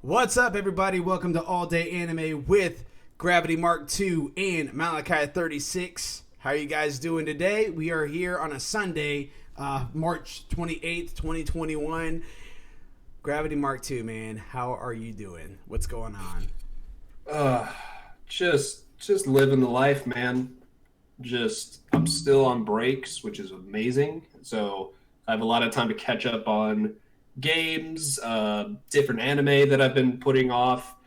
What's up, everybody? Welcome to All Day Anime with Gravity-Mark 2 and Malachai36. How are you guys doing today? We are here on a Sunday, March 28th, 2021. Gravity-Mark 2, man. How are you doing? What's going on? Just living the life, man. I'm still on breaks, which is amazing. So I have a lot of time to catch up on games, different anime that I've been putting off.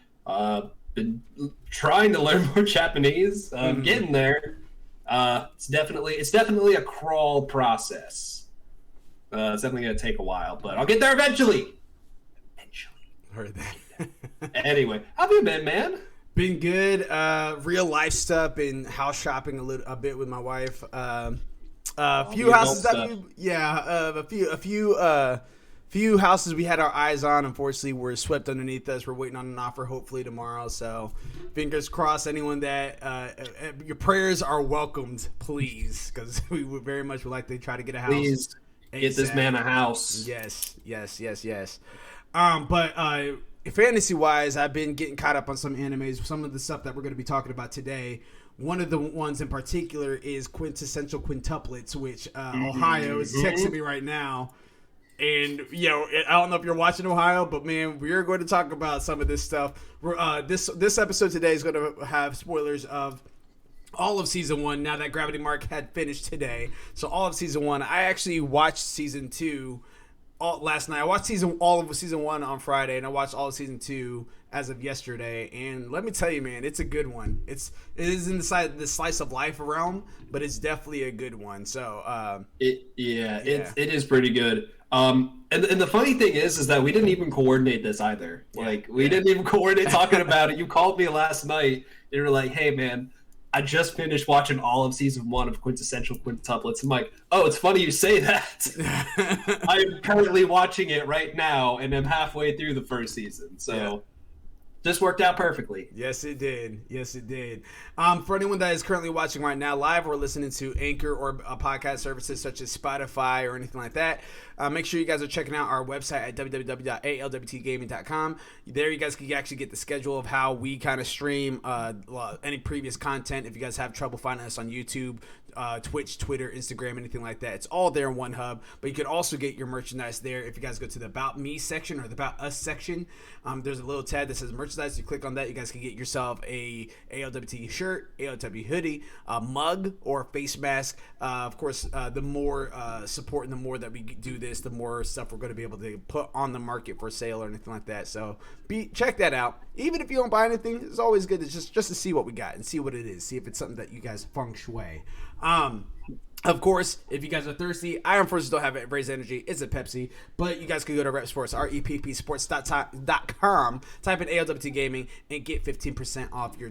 Been trying to learn more Japanese. Getting there. It's definitely a crawl process. It's definitely gonna take a while, but I'll get there eventually. Heard that. Anyway, how have you been, man? Been good. Real life stuff. Been house shopping a bit with my wife. A few houses few houses we had our eyes on, unfortunately, were swept underneath us. We're waiting on an offer, hopefully tomorrow. So, fingers crossed. Anyone that your prayers are welcomed, please, because we would very much would like to try to get a house. Please get this man a house. Yes. But fantasy wise, I've been getting caught up on some animes. Some of the stuff that we're going to be talking about today. One of the ones in particular is Quintessential Quintuplets, which Ohio is texting me right now. And, I don't know if you're watching Ohio, but, man, we're going to talk about some of this stuff. This episode today is going to have spoilers of all of Season 1 now that Gravity-Mark had finished today. So all of Season 1. I actually watched Season 2 last night. I watched all of Season 1 on Friday, and I watched all of Season 2 as of yesterday. And let me tell you, man, it's a good one. It is in the slice of life realm, but it's definitely a good one. So it is pretty good. And the funny thing is that we didn't even coordinate this either. We didn't even coordinate talking about it. You called me last night and you were like, "Hey, man, I just finished watching all of Season 1 of Quintessential Quintuplets." I'm like, "Oh, it's funny you say that." I'm currently watching it right now, and I'm halfway through the first season. So this worked out perfectly. Yes, it did. For anyone that is currently watching right now live or listening to Anchor or podcast services such as Spotify or anything like that, make sure you guys are checking out our website at www.alwtgaming.com. There you guys can actually get the schedule of how we kind of stream any previous content. If you guys have trouble finding us on YouTube, Twitch, Twitter, Instagram, anything like that, it's all there in one hub. But you can also get your merchandise there if you guys go to the About Me section or the About Us section. There's a little tab that says merchandise. You click on that, you guys can get yourself a ALWT shirt, ALW hoodie, a mug, or face mask. Of course, the more support and the more that we do this, the more stuff we're going to be able to put on the market for sale or anything like that. So check that out. Even if you don't buy anything, it's always good to just to see what we got and see what it is. See if it's something that you guys feng shui. Of course, if you guys are thirsty, I unfortunately don't have it. Raise Energy. It's a Pepsi. But you guys can go to Rep Sports, reppsports.com, type in ALWT Gaming, and get 15% off your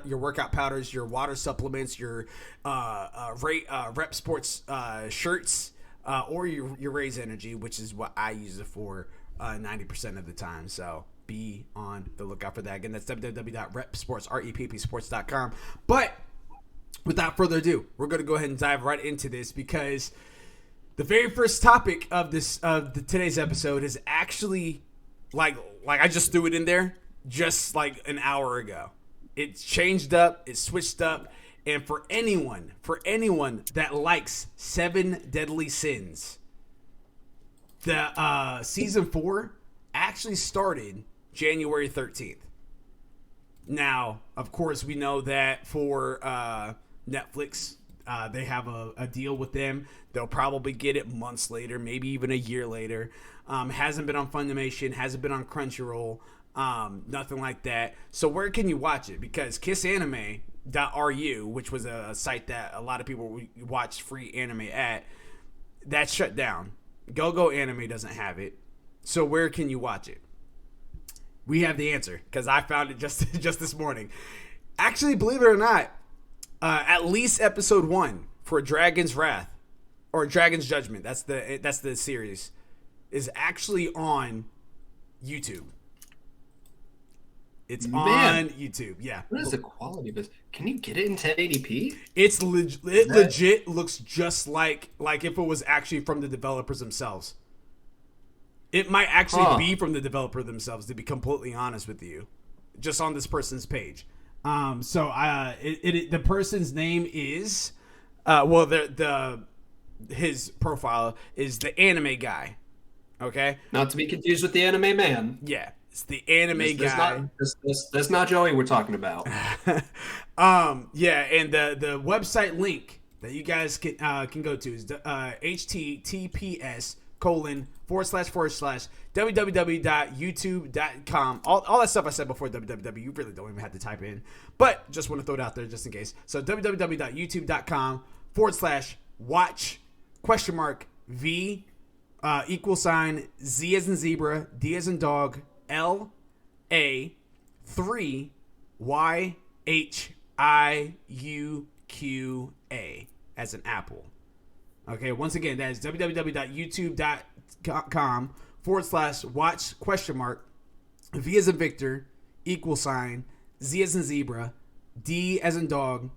your workout powders, your water supplements, your Rep Sports shirts, or your Raise Energy, which is what I use it for 90% of the time. So be on the lookout for that. Again, that's www.reppsports.com. But without further ado, we're going to go ahead and dive right into this because the very first topic of today's episode is actually like I just threw it in there just like an hour ago. It's changed up, it's switched up, and for anyone that likes 7 Deadly Sins, the season 4 actually started January 13th. Now, of course, we know that for Netflix, they have a deal with them. They'll probably get it months later, maybe even a year later. Hasn't been on Funimation, hasn't been on Crunchyroll, nothing like that. So where can you watch it? Because kissanime.ru, which was a site that a lot of people watched free anime at, that's shut down. GoGo Anime doesn't have it. So where can you watch it? We have the answer because I found it just this morning. Actually, believe it or not, at least episode 1 for Dragon's Wrath or Dragon's Judgment, that's the series, is actually on YouTube. It's on YouTube. Yeah. What is the quality of this? Can you get it in 1080p? It's legit looks just like if it was actually from the developers themselves. It might actually be from the developer themselves, to be completely honest with you, just on this person's page. The person's name is, his profile is the anime guy. Okay. Not to be confused with the anime man. Yeah, it's the anime guy. That's not Joey we're talking about. Yeah, and the website link that you guys can go to is https://www.youtube.com. All that stuff I said before www, you really don't even have to type in, but just want to throw it out there just in case. So www.youtube.com/watch?v Z as in zebra, D as in dog, L A 3 YHIUQA as an apple. Okay, once again, that is www.youtube.com/watch?V as in Victor, Z as in zebra, D as in dog,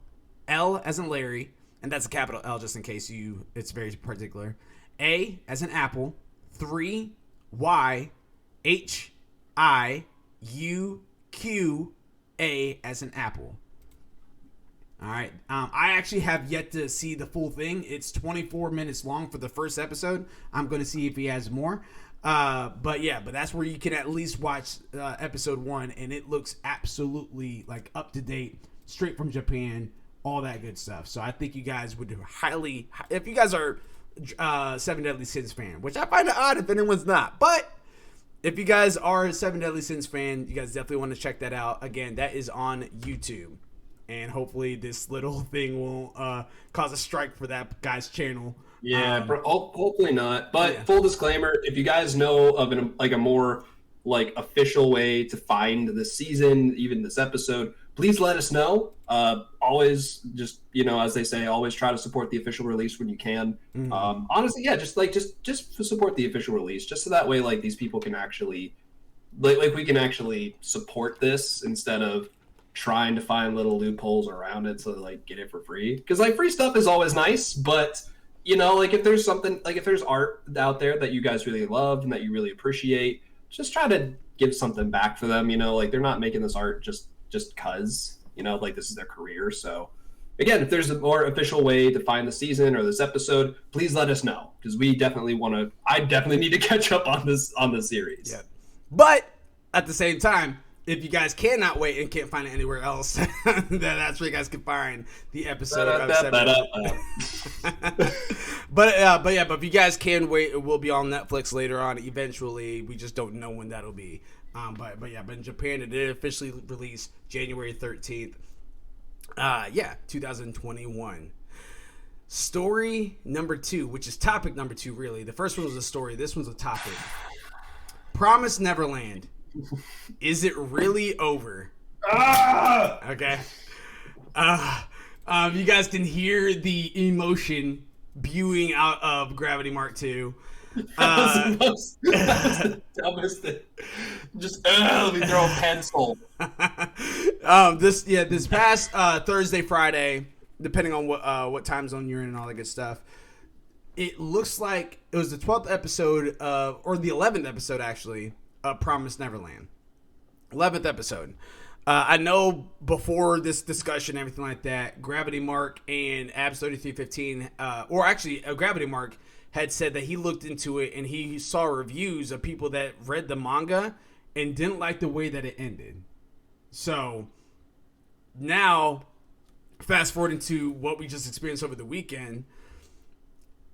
L as in Larry, and that's a capital L just in case it's very particular. A as in apple, 3 YHIUQA as an apple. All right. I actually have yet to see the full thing. It's 24 minutes long for the first episode. I'm going to see if he has more. But that's where you can at least watch episode 1, and it looks absolutely like up to date, straight from Japan, all that good stuff. So I think you guys would highly, if you guys are Seven Deadly Sins fan, which I find it odd if anyone's not, but if you guys are a Seven Deadly Sins fan, you guys definitely want to check that out. Again, that is on YouTube, and hopefully this little thing won't cause a strike for that guy's channel. Yeah, hopefully not. But full disclaimer: if you guys know of a more official way to find this season, even this episode, please let us know. Always just, as they say, always try to support the official release when you can. Mm-hmm. Honestly, yeah, just support the official release, just so that way, these people can actually, we can actually support this instead of trying to find little loopholes around it to get it for free. Because free stuff is always nice, but if there's something, if there's art out there that you guys really love and that you really appreciate, just try to give something back for them. They're not making this art just cause, this is their career. So again, if there's a more official way to find the season or this episode, please let us know, because I definitely need to catch up on the series. Yeah. But at the same time, if you guys cannot wait and can't find it anywhere else, then that's where you guys can find the episode of 7. But if you guys can wait, it will be on Netflix later on eventually. We just don't know when that'll be. But in Japan, it did officially release January 13th. 2021. Story number 2, which is topic number 2, really. The first one was a story. This one's a topic. Promised Neverland. Is it really over? Okay. You guys can hear the emotion spewing out of Gravity-Mark 2. That was the dumbest thing. Just let me throw a pencil. This past Thursday, Friday, depending on what time zone you're in and all that good stuff, it looks like it was the 12th episode or the 11th episode actually of Promised Neverland. 11th episode. I know before this discussion, everything like that, Gravity-Mark and Abs 3315, or actually Gravity-Mark had said that he looked into it and he saw reviews of people that read the manga and didn't like the way that it ended. So now, fast forward into what we just experienced over the weekend,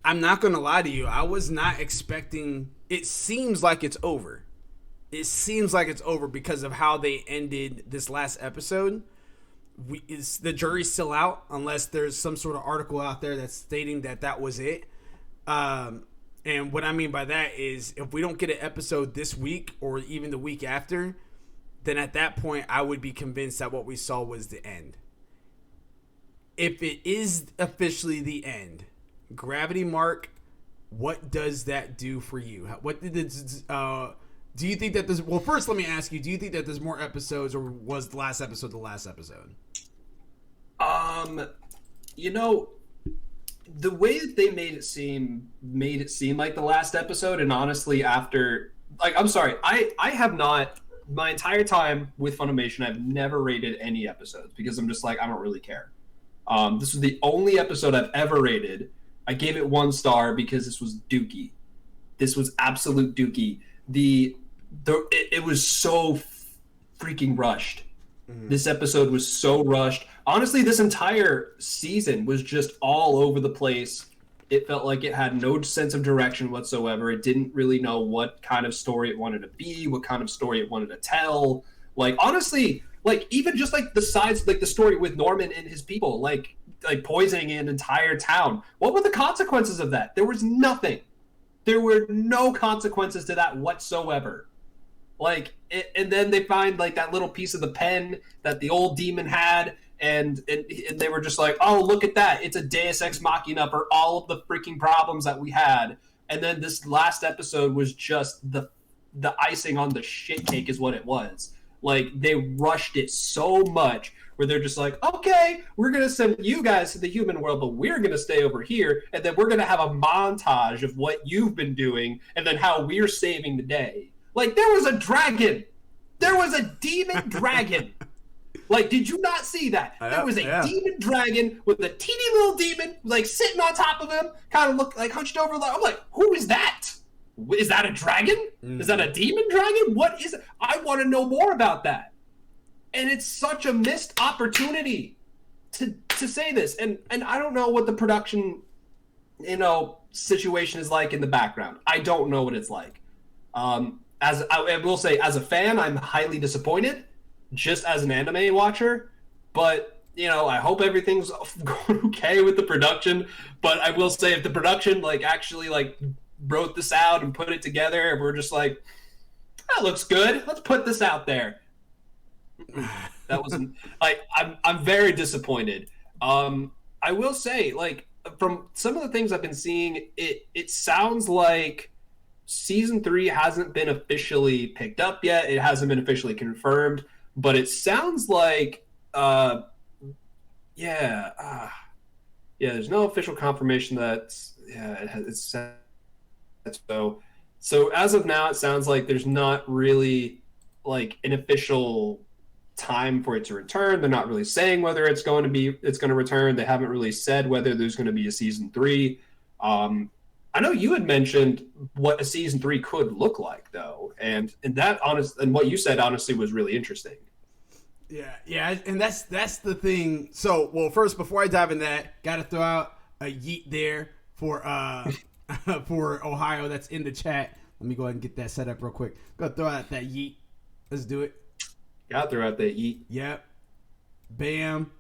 I'm not going to lie to you. I was not expecting. It seems like it's over. It seems like it's over because of how they ended this last episode. The jury's still out unless there's some sort of article out there that's stating that was it. And what I mean by that is if we don't get an episode this week or even the week after, then at that point I would be convinced that what we saw was the end. If it is officially the end, Gravity-Mark, what does that do for you? What did do you think that there's... Well, first let me ask you, do you think that there's more episodes, or was the last episode the last episode? the way that they made it seem like the last episode, and honestly, after, like, I'm sorry, I have not, my entire time with Funimation, I've never rated any episodes because I'm just like, I don't really care. This was the only episode I've ever rated. I gave it 1 star because this was dookie. This was absolute dookie. It was so freaking rushed. This episode was so rushed. Honestly, this entire season was just all over the place. It felt like it had no sense of direction whatsoever. It didn't really know what kind of story it wanted to be, what kind of story it wanted to tell. Like, honestly, like, even just like the sides, like the story with Norman and his people, like poisoning an entire town. What were the consequences of that? There was nothing. There were no consequences to that whatsoever. Like, and then they find like that little piece of the pen that the old demon had, and they were just like, oh, look at that. It's a Deus Ex Machina for all of the freaking problems that we had. And then this last episode was just the icing on the shit cake is what it was. Like, they rushed it so much where they're just like, okay, we're going to send you guys to the human world, but we're going to stay over here, and then we're going to have a montage of what you've been doing and then how we're saving the day. Like, there was a dragon. There was a demon dragon. Like, did you not see that? There was a demon dragon with a teeny little demon, like, sitting on top of him, kind of looked like hunched over. I'm like, who is that? Is that a dragon? Is that a demon dragon? What is it? I want to know more about that. And it's such a missed opportunity to say this. And I don't know what the production, situation is like in the background. I don't know what it's like. As I will say, as a fan, I'm highly disappointed, just as an anime watcher. But, I hope everything's going okay with the production. But I will say, if the production, actually, wrote this out and put it together, and we're just like, that looks good. Let's put this out there. That wasn't, I'm very disappointed. I will say, from some of the things I've been seeing, it sounds like season 3 hasn't been officially picked up yet. It hasn't been officially confirmed, but it sounds like, there's no official confirmation that, it's set. So as of now, it sounds like there's not really an official time for it to return. They're not really saying whether it's going to return. They haven't really said whether there's going to be a season 3. I know you had mentioned what a season 3 could look like, though, and what you said honestly was really interesting. Yeah, and that's the thing. So, well, first, before I dive in that, got to throw out a yeet there for for Ohio that's in the chat. Let me go ahead and get that set up real quick. Go throw out that yeet. Let's do it. Gotta throw out that yeet. Yep. Bam.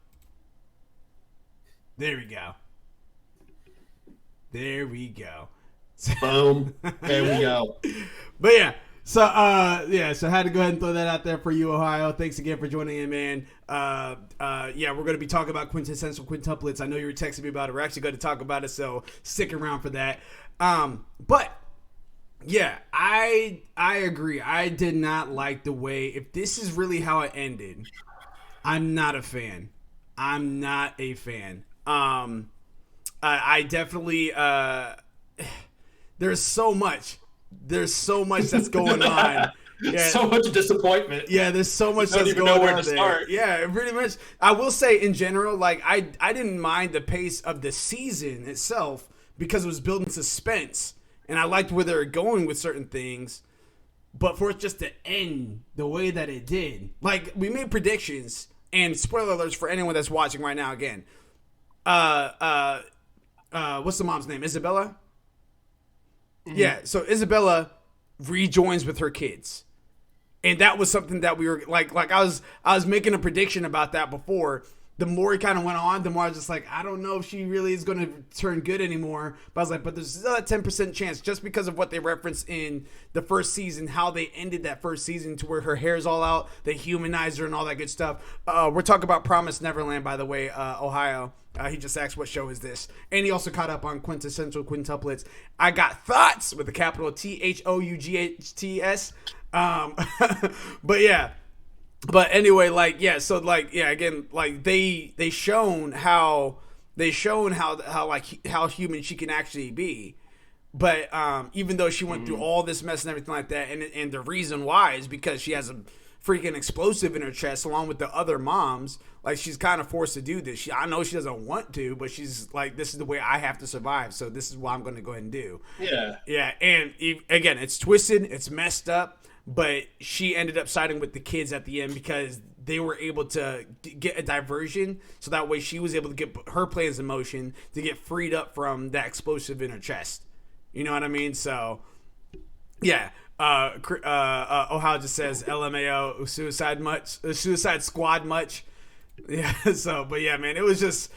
There we go. There we go. Boom. There we go. But yeah. So so I had to go ahead and throw that out there for you, Ohio. Thanks again for joining in, man. We're going to be talking about quintessential quintuplets. I know you were texting me about it. We're actually going to talk about it, so stick around for that. But yeah, I agree. I did not like the way, if this is really how it ended, I'm not a fan. I'm not a fan. I definitely there's so much that's going on. Yeah. So much disappointment. Yeah, there's so much that's going on there. Start. Yeah, pretty much. I will say in general, I didn't mind the pace of the season itself because it was building suspense, and I liked where they were going with certain things. But for it just to end the way that it did, we made predictions, and spoiler alerts for anyone that's watching right now. Again, what's the mom's name? Isabella. Mm-hmm. Yeah, so Isabella rejoins with her kids. And that was something that we were I was making a prediction about that before. The more it kind of went on, the more I was just like, I don't know if she really is going to turn good anymore. But I was like, but there's still a 10% chance just because of what they referenced in the first season, how they ended that first season to where her hair's all out, they humanize her and all that good stuff. We're talking about Promised Neverland, by the way, Ohio. He just asked, what show is this? And he also caught up on Quintessential Quintuplets. I got thoughts with a capital THOUGHTS. But yeah. But anyway, again, they shown how they shown how human she can actually be. But even though she went through all this mess and everything like that, and the reason why is because she has a freaking explosive in her chest along with the other moms. Like, she's kind of forced to do this. I know she doesn't want to, but she's like, this is the way I have to survive, so this is what I'm going to go ahead and do. Yeah, and again, it's twisted, it's messed up, but she ended up siding with the kids at the end because they were able to get a diversion, so that way she was able to get her plans in motion to get freed up from that explosive in her chest. You know what I mean? So, yeah. Ohio just says LMAO Suicide Squad much. Yeah. So, but yeah, man, it was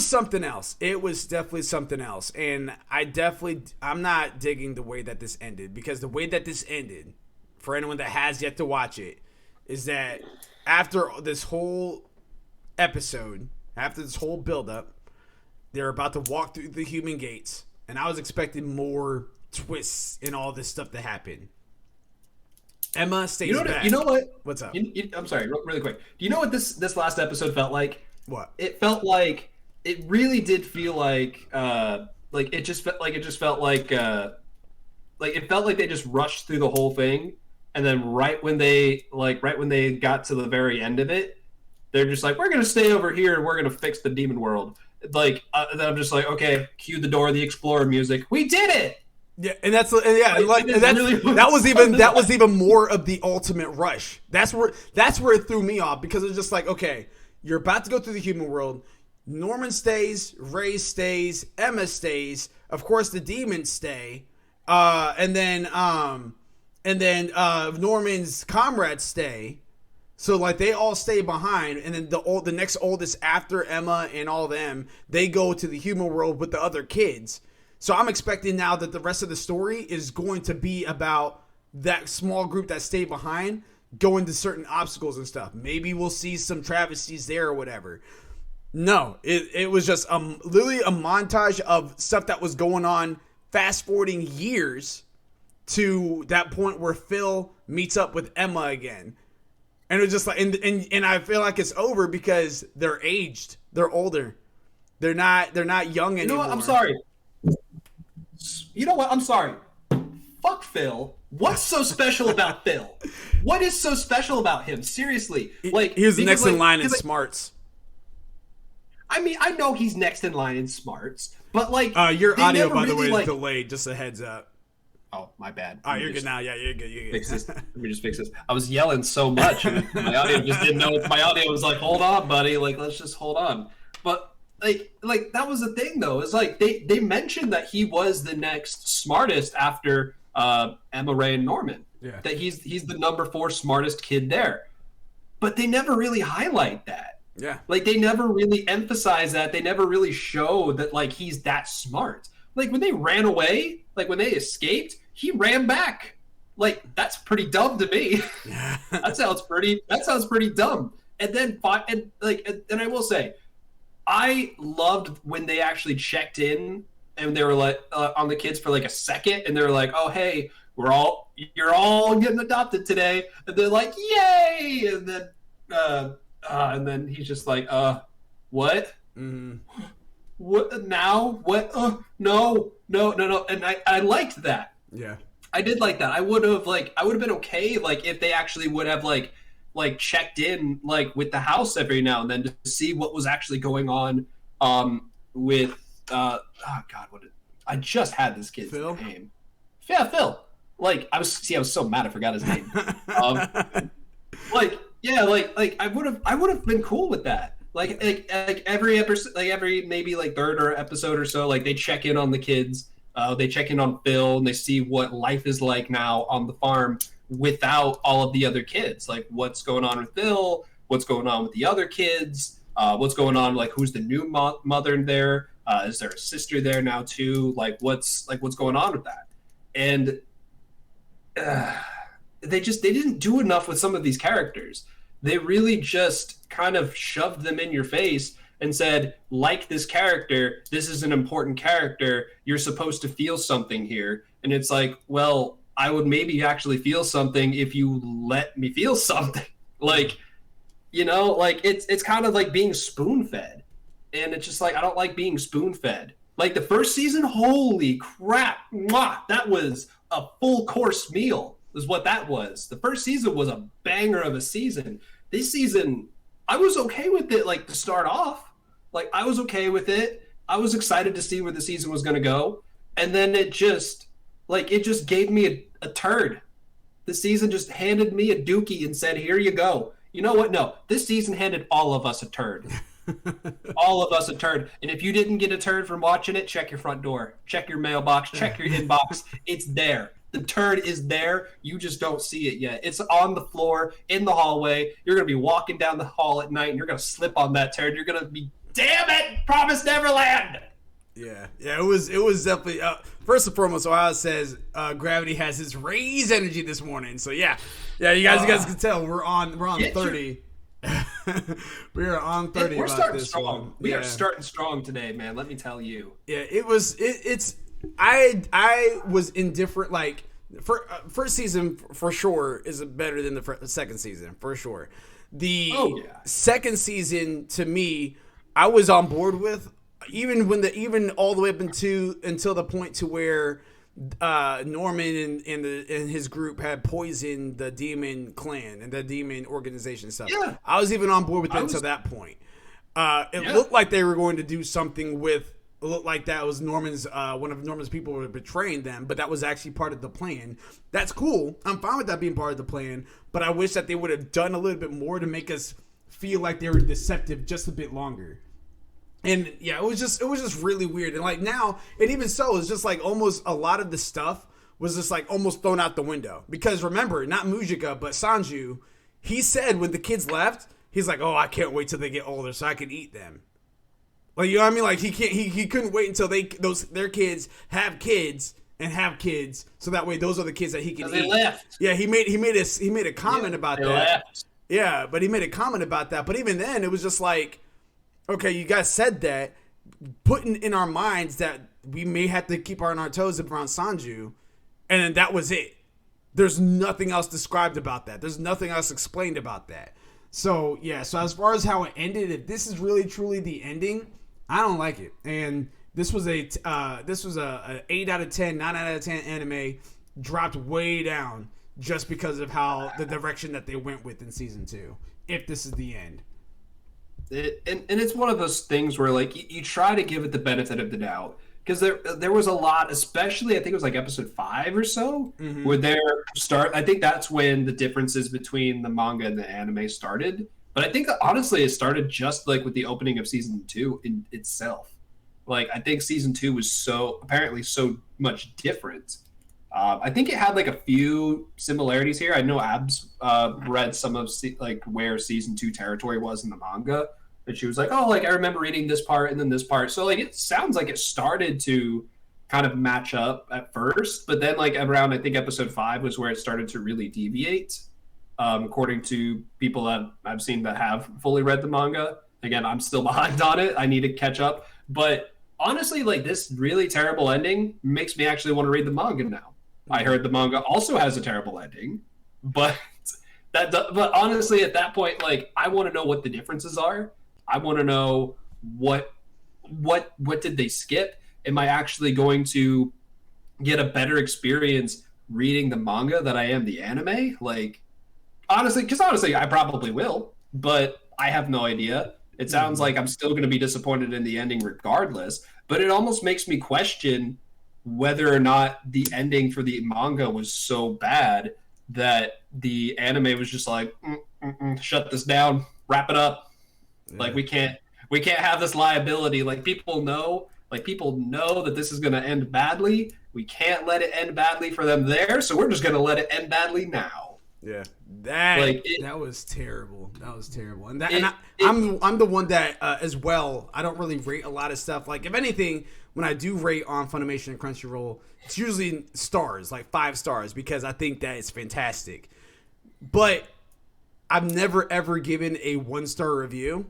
something else. It was definitely something else, and I'm not digging the way that this ended, because the way that this ended, for anyone that has yet to watch it, is that after this whole episode, after this whole buildup, they're about to walk through the human gates. And I was expecting more twists in all this stuff to happen. Emma stays back. You know what? What's up? I'm sorry, really quick. Do you know what this last episode felt like? What? It felt like, it really did feel like it felt like they just rushed through the whole thing, and then right when they got to the very end of it, they're just like, we're gonna stay over here and we're gonna fix the demon world. Then I'm just like, okay, cue the Dora the Explorer music. We did it. Yeah, and that was even more of the ultimate rush. That's where it threw me off, because it was just like, okay, you're about to go through the human world. Norman stays, Ray stays, Emma stays. Of course, the demons stay, and then Norman's comrades stay. So, like, they all stay behind, and then the next oldest after Emma and all them, they go to the human world with the other kids. So I'm expecting now that the rest of the story is going to be about that small group that stayed behind going to certain obstacles and stuff. Maybe we'll see some travesties there or whatever. No, it was just literally a montage of stuff that was going on, fast forwarding years to that point where Phil meets up with Emma again. And it was just like, and I feel like it's over because they're aged. They're older. They're not young anymore. You know what? I'm sorry. I'm sorry. Fuck Phil. What's so special about Phil? What is so special about him? Seriously. He's the next in line in smarts. I mean, I know he's next in line in smarts, but your audio, by the way, is delayed. Just a heads up. Oh, my bad. Oh, you're good now. Yeah, you're good. Fix this. Let me just fix this. I was yelling so much, and my audio just didn't know. My audio was like, "Hold on, buddy. Let's just hold on." But that was the thing, though. Is they mentioned that he was the next smartest after Emma, Ray, and Norman. Yeah. That he's the number 4 smartest kid there, but they never really highlight that. Yeah. They never really emphasize that. They never really show that he's that smart. When they ran away, when they escaped, he ran back. That's pretty dumb to me. That sounds pretty dumb. And then and I will say, I loved when they actually checked in and they were on the kids for a second, and they were like, "Oh, hey, you're all getting adopted today." And they're like, "Yay!" And then he's just like, what? Mm-hmm. What now? What? No. And I liked that. Yeah. I did like that. I would have been okay if they actually would have checked in with the house every now and then to see what was actually going on with oh god, I just had this kid's name. Yeah, Phil. I was so mad I forgot his name. I would have been cool with that. Every episode, every maybe third or episode or so, they check in on the kids. They check in on Phil and they see what life is like now on the farm without all of the other kids. What's going on with Phil? What's going on with the other kids? What's going on? Who's the new mother there? Is there a sister there now too? What's going on with that? And they didn't do enough with some of these characters. They really just kind of shoved them in your face and said, this character, this is an important character. You're supposed to feel something here. And it's well, I would maybe actually feel something if you let me feel something. It's kind of like being spoon-fed. and it's just like I don't like being spoon-fed. Like the first season, holy crap, mwah, that was a full course meal is what that was. The first season was a banger of a season. This season, I was okay with it, like to start off. Like I was okay with it. I was excited to see where the season was going to go. And then it just gave me a turd. The season just handed me a dookie and said, here you go. You know what? No, this season handed all of us a turd. All of us a turd. And if you didn't get a turd from watching it, check your front door. Check your mailbox. Check your inbox. It's there. The turd is there. You just don't see it yet. It's on the floor, in the hallway. You're going to be walking down the hall at night, and you're going to slip on that turd. You're going to be, damn it, Promised Neverland! Yeah, it was definitely first and foremost. Ohio says Gravity has his raised energy this morning. So yeah, you guys can tell we're on 30. We are on 30. We're about starting this strong. one. We are starting strong today, man. Let me tell you. Yeah, it's. I was indifferent. Like first season for sure is better than the second season for sure. The second season to me, I was on board with. Even all the way up until the point to where Norman and his group had poisoned the demon clan and the demon organization stuff. Yeah. I was even on board with it until that point. It looked like they were going to do something with. It looked like that was Norman's one of Norman's people were betraying them, but that was actually part of the plan. That's cool. I'm fine with that being part of the plan, but I wish that they would have done a little bit more to make us feel like they were deceptive just a bit longer. And yeah, it was just really weird. And like now, and even so, it's just like almost a lot of the stuff was just like almost thrown out the window. Because remember, not Mujika, but Sanju, he said when the kids left, he's like, "Oh, I can't wait till they get older so I can eat them." Like, you know what I mean? Like he couldn't wait until their kids have kids and have kids, so that way those are the kids that he can eat. They left. Yeah, he made a comment about that. Left. Yeah, but he made a comment about that. But even then, it was just like, okay, you guys said that, putting in our minds that we may have to keep on our toes around Sanju, and then that was it. There's nothing else described about that. There's nothing else explained about that. So, yeah, so as far as how it ended, if this is really truly the ending, I don't like it. And this was a 8 out of 10, 9 out of 10 anime, dropped way down just because of how the direction that they went with in season 2, if this is the end. And it's one of those things where like you try to give it the benefit of the doubt, because there was a lot, especially I think it was like episode 5 or so, where I think that's when the differences between the manga and the anime started. But I think that honestly it started just like with the opening of season 2 in itself. Like I think season 2 was apparently so much different. I think it had like a few similarities here. I know Abs read some of where season 2 territory was in the manga, and she was like, "Oh, like I remember reading this part and then this part." So like it sounds like it started to kind of match up at first, but then like around I think episode 5 was where it started to really deviate. According to people that I've seen that have fully read the manga. Again, I'm still behind on it. I need to catch up, but honestly, like this really terrible ending makes me actually want to read the manga now. I heard the manga also has a terrible ending, but honestly, at that point, like I want to know what the differences are. I want to know what did they skip? Am I actually going to get a better experience reading the manga than I am the anime? Like honestly, I probably will, but I have no idea. It sounds like I'm still going to be disappointed in the ending regardless, but it almost makes me question whether or not the ending for the manga was so bad that the anime was just like, shut this down, wrap it up. Yeah. Like we can't have this liability. Like people know that this is going to end badly. We can't let it end badly for them there. So we're just going to let it end badly now. Yeah. That was terrible. That was terrible. And I'm the one that as well, I don't really rate a lot of stuff. Like if anything, when I do rate on Funimation and Crunchyroll, it's usually stars, like 5 stars, because I think that it's fantastic. But I've never ever given a 1-star review,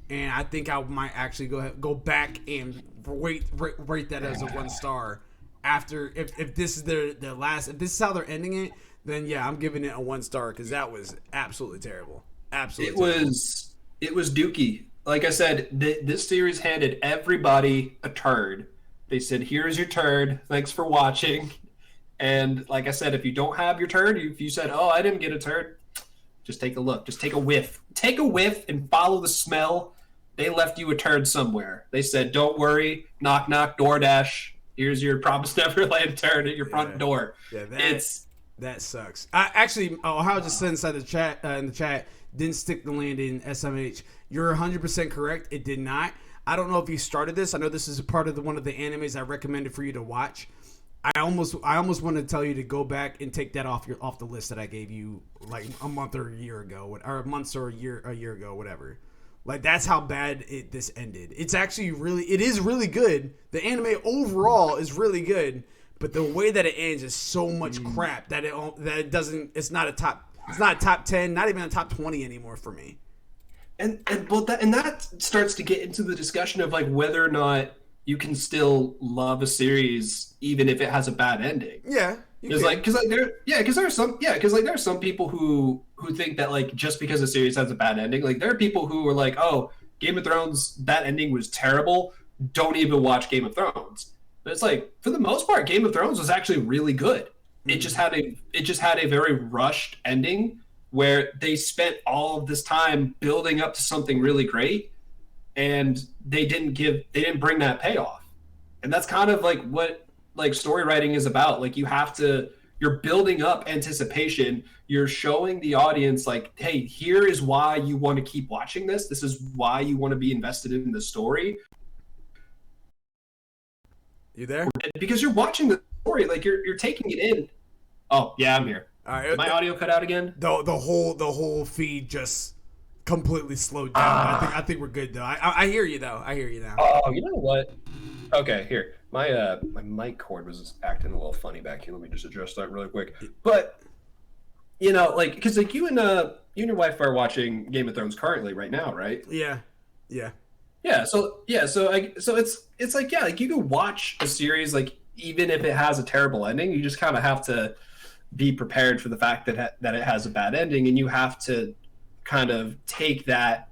and I think I might actually go back and rate that as a 1-star after if this is their last, if this is how they're ending it, then yeah, I'm giving it a 1-star because that was absolutely terrible. Absolutely, it was dookie. like I said, this series handed everybody a turd. They said, "Here's your turd. Thanks for watching." And like I said, if you don't have your turd, if you said, "Oh, I didn't get a turd," just take a look. Just take a whiff. Take a whiff and follow the smell. They left you a turd somewhere. They said, "Don't worry. Knock, knock, DoorDash. Here's your Promised Neverland turd at your front door." Yeah, It's that sucks. I actually, Ohio just said inside the chat, didn't stick the landing. SMH, you're 100% correct. It did not. I don't know if you started this. I know this is a part of one of the animes I recommended for you to watch. I almost want to tell you to go back and take that off the list that I gave you like a month or a year ago, or months or a year ago, whatever. Like, that's how bad this ended. It's actually it is really good. The anime overall is really good, but the way that it ends is so much crap that it doesn't. It's not a top 10, not even a top 20 anymore for me. And that starts to get into the discussion of like whether or not you can still love a series even if it has a bad ending. Yeah, because there are some people who think that like just because a series has a bad ending, like there are people who are like, "Oh, Game of Thrones, that ending was terrible. Don't even watch Game of Thrones." But it's like, for the most part, Game of Thrones was actually really good. Mm-hmm. It just had a very rushed ending where they spent all of this time building up to something really great, and they didn't bring that payoff. And that's kind of like what like story writing is about. Like you're building up anticipation. You're showing the audience like, hey, here is why you want to keep watching this. This is why you want to be invested in the story. You there? Because you're watching the story, like you're taking it in. Oh yeah, I'm here. All right, my audio cut out again. The whole feed just completely slowed down. I think we're good though. I hear you though. I hear you now. Oh, you know what? Okay, here. My mic cord was acting a little funny back here. Let me just adjust that really quick. But you know, like, because like you and your wife are watching Game of Thrones currently right now, right? Yeah. So it's like, yeah, like you can watch a series like even if it has a terrible ending, you just kind of have to be prepared for the fact that it has a bad ending, and you have to kind of take that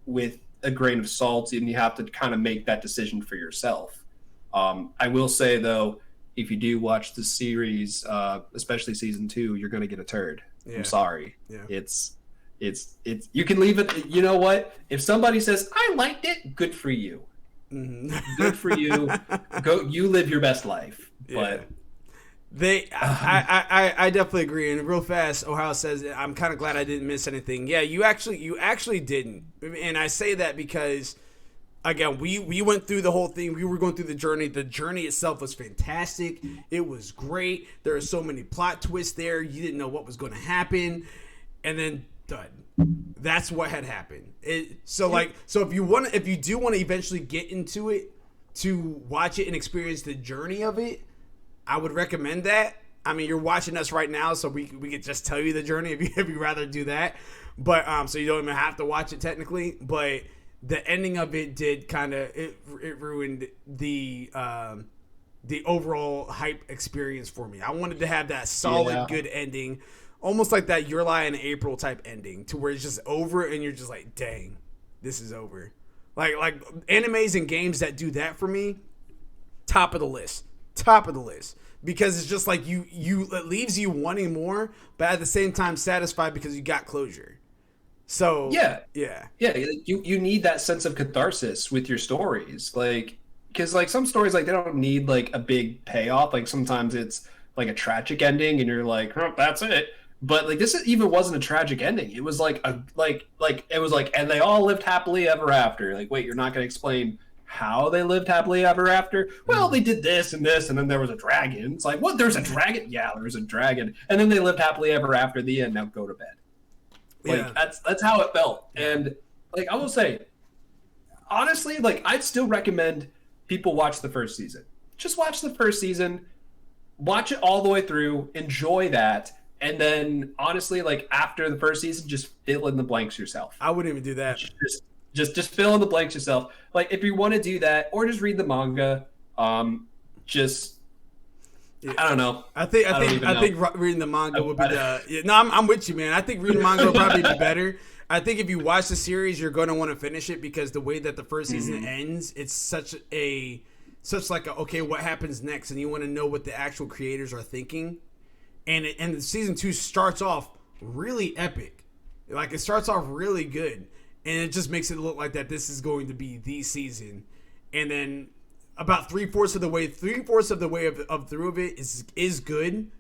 with a grain of salt, and you have to kind of make that decision for yourself. I will say though, if you do watch the series, especially season 2, you're going to get a turd. Yeah. I'm sorry. Yeah. It's you can leave it. You know what? If somebody says I liked it, good for you. Mm-hmm. Good for you. Go. You live your best life. Yeah. But I definitely agree. And real fast, Ohio says, I'm kind of glad I didn't miss anything. Yeah, you actually didn't. And I say that because, again, we went through the whole thing. We were going through the journey. The journey itself was fantastic. It was great. There are so many plot twists there. You didn't know what was going to happen. And then done. That's what had happened. So if you do want to eventually get into it to watch it and experience the journey of it, I would recommend that. I mean, you're watching us right now, so we could just tell you the journey if you'd rather do that. But so you don't even have to watch it technically. But the ending of it did kind of it ruined the overall hype experience for me. I wanted to have that solid good ending, almost like that Your Lie in April type ending, to where it's just over and you're just like, dang, this is over. Like animes and games that do that for me, top of the list, because it's just like it leaves you wanting more, but at the same time satisfied because you got closure. So yeah. You need that sense of catharsis with your stories, like, because like some stories, like, they don't need like a big payoff. Like sometimes it's like a tragic ending, and you're like, oh, that's it. But like this even wasn't a tragic ending. It was like and they all lived happily ever after. Like, wait, you're not going to explain how they lived happily ever after? Well, they did this and this, and then there was a dragon. It's like, what? There's a dragon? Yeah, there was a dragon, and then they lived happily ever after. The end. Now go to bed. Like that's how it felt. And like I will say, honestly, like I'd still recommend people watch the first season. Just watch the first season, watch it all the way through, enjoy that. And then, honestly, like after the first season, just fill in the blanks yourself. I wouldn't even do that. Just fill in the blanks yourself. Like if you want to do that, or just read the manga. I don't know. I think reading the manga would be the. No, I'm with you, man. I think reading manga would probably be better. I think if you watch the series, you're going to want to finish it because the way that the first season ends, it's such like okay, what happens next, and you want to know what the actual creators are thinking, and the season 2 starts off really epic, like it starts off really good, and it just makes it look like that this is going to be the season, and then about 3/4 of the way through of it is good,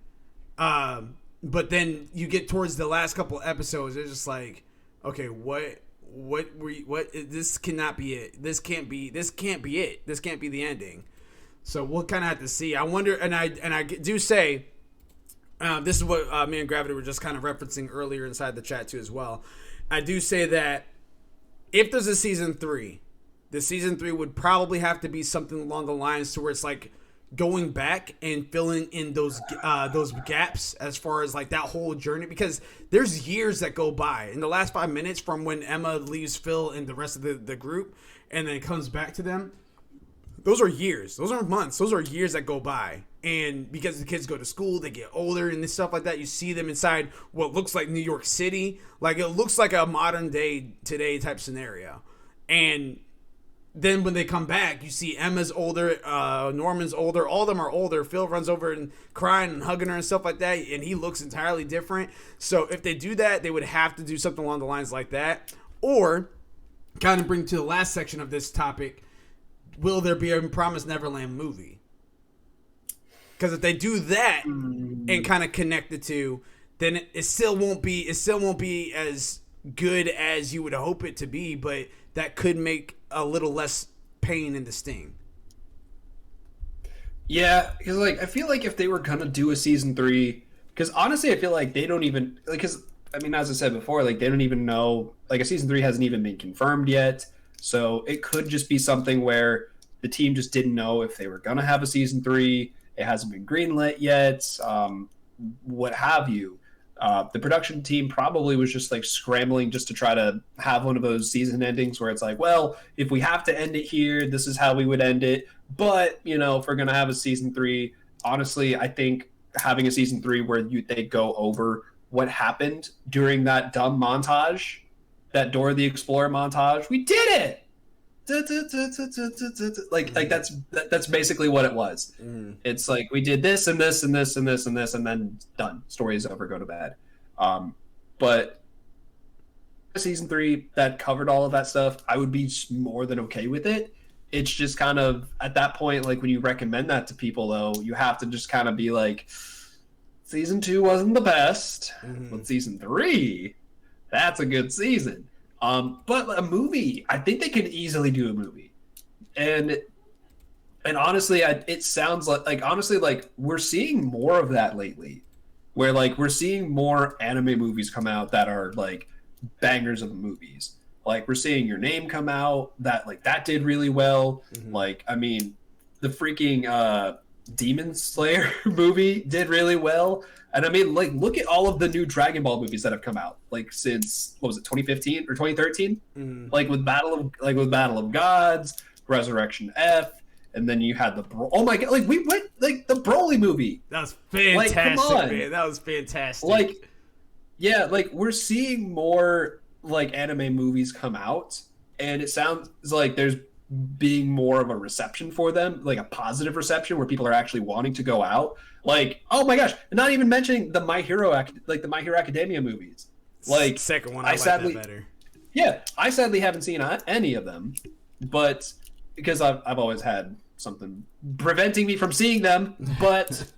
but then you get towards the last couple episodes, it's just like, okay, what this cannot be it. This can't be it. This can't be the ending. So we'll kind of have to see. I wonder, and I do say, this is what me and Gravity were just kind of referencing earlier inside the chat too as well. I do say that if there's a season 3, the season 3 would probably have to be something along the lines to where it's like going back and filling in those gaps as far as like that whole journey, because there's years that go by in the last 5 minutes from when Emma leaves Phil and the rest of the group and then comes back to them. Those are years, those are months, those are years that go by, and because the kids go to school, they get older and stuff like that, you see them inside what looks like New York City, like it looks like a modern day today type scenario. And then when they come back, you see Emma's older, Norman's older, all of them are older. Phil runs over and crying and hugging her and stuff like that, and he looks entirely different. So if they do that, they would have to do something along the lines like that. Or, kind of bring to the last section of this topic, will there be a Promised Neverland movie? Because if they do that and kind of connect the two, then it still won't be as good as you would hope it to be, but that could make a little less pain in the sting. Yeah, because like I feel like if they were gonna do a season 3, because honestly I feel like they don't even like, because I mean, as I said before, like they don't even know, like a season 3 hasn't even been confirmed yet, so it could just be something where the team just didn't know if they were gonna have a season 3. It hasn't been greenlit yet, what have you. The production team probably was just like scrambling just to try to have one of those season endings where it's like, well, if we have to end it here, this is how we would end it. But, you know, if we're going to have a season 3, honestly, I think having a season 3 where they go over what happened during that dumb montage, that Dora the Explorer montage, we did it! Like that's basically what it was. It's like we did this and this and this and this and this and then done. Story's over. Go to bed. But season 3 that covered all of that stuff, I would be more than okay with it. It's just kind of at that point, like when you recommend that to people, though, you have to just kind of be like, season 2 wasn't the best, but season 3, that's a good season. But a movie, I think they could easily do a movie, and honestly, it sounds like honestly, like we're seeing more of that lately, where like we're seeing more anime movies come out that are like bangers of movies. Like we're seeing Your Name come out that did really well. Like I mean, the freaking Demon Slayer movie did really well. And I mean, like, look at all of the new Dragon Ball movies that have come out, like since what was it, 2015 or 2013? Like with Battle of Gods, Resurrection F, and then you had oh my god, like we went like the Broly movie. That was fantastic, like, come on. man. That was fantastic. Like, yeah, like we're seeing more like anime movies come out, and it sounds like there's being more of a reception for them, like a positive reception where people are actually wanting to go out. Like, oh my gosh, not even mentioning the My Hero Academia movies. Like, second one, I sadly like that better. Yeah, I sadly haven't seen any of them, but because I've always had something preventing me from seeing them. But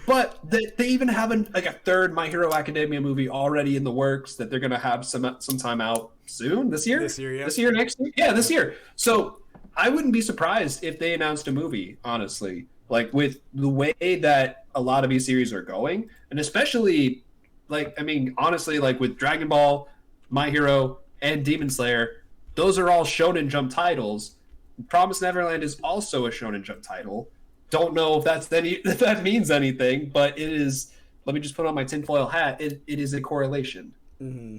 but they even have a third My Hero Academia movie already in the works that they're gonna have some time out soon this year. This year, yeah. This year, next year, yeah, this year. So I wouldn't be surprised if they announced a movie, honestly. Like with the way that a lot of these series are going, and especially like, I mean, honestly, like with Dragon Ball, My Hero, and Demon Slayer, those are all Shonen Jump titles. Promised Neverland is also a Shonen Jump title. Don't know if that means anything, but it is. Let me just put on my tinfoil hat. It is a correlation.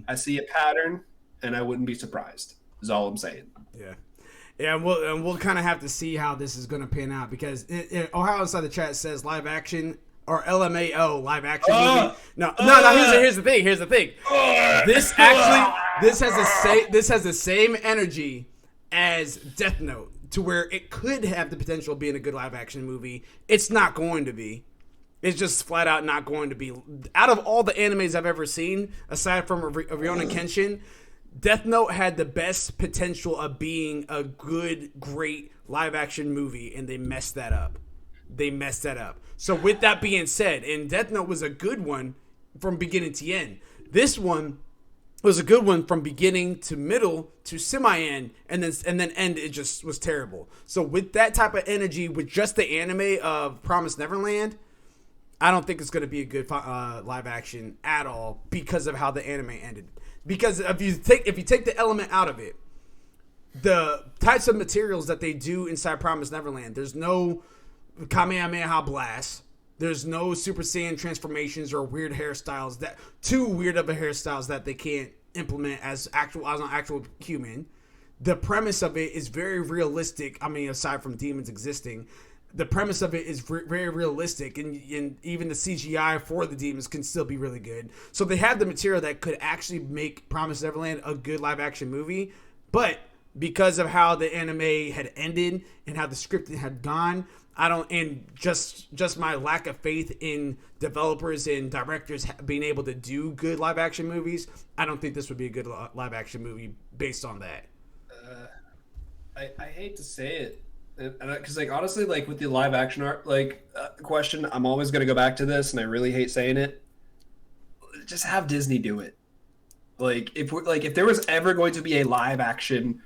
I see a pattern, and I wouldn't be surprised. Is all I'm saying. Yeah. Yeah, we'll kind of have to see how this is going to pan out, because Ohio Inside the Chat says live action or LMAO live action movie. No. Here's the thing. This has the same energy as Death Note, to where it could have the potential of being a good live action movie. It's not going to be. It's just flat out not going to be. Out of all the animes I've ever seen, aside from Rurouni Kenshin, Death Note had the best potential of being a good, great live action movie, and they messed that up. So with that being said, and Death Note was a good one from beginning to end. This one was a good one from beginning to middle to semi-end, and then end, it just was terrible. So with that type of energy, with just the anime of Promised Neverland, I don't think it's going to be a good live action at all because of how the anime ended. Because if you take the element out of it, the types of materials that they do inside Promised Neverland, there's no Kamehameha blast, there's no Super Saiyan transformations or weird hairstyles, that too weird of a hairstyles that they can't implement as an actual human. The premise of it is very realistic. I mean, aside from demons existing, the premise of it is very realistic, and even the CGI for the demons can still be really good. So they have the material that could actually make Promised Neverland a good live action movie, but because of how the anime had ended and how the script had gone, and just my lack of faith in developers and directors being able to do good live action movies, I don't think this would be a good live action movie based on that. I hate to say it, because like honestly, like with the live action art question, I'm always gonna go back to this, and I really hate saying it. Just have Disney do it. Like if there was ever going to be a live action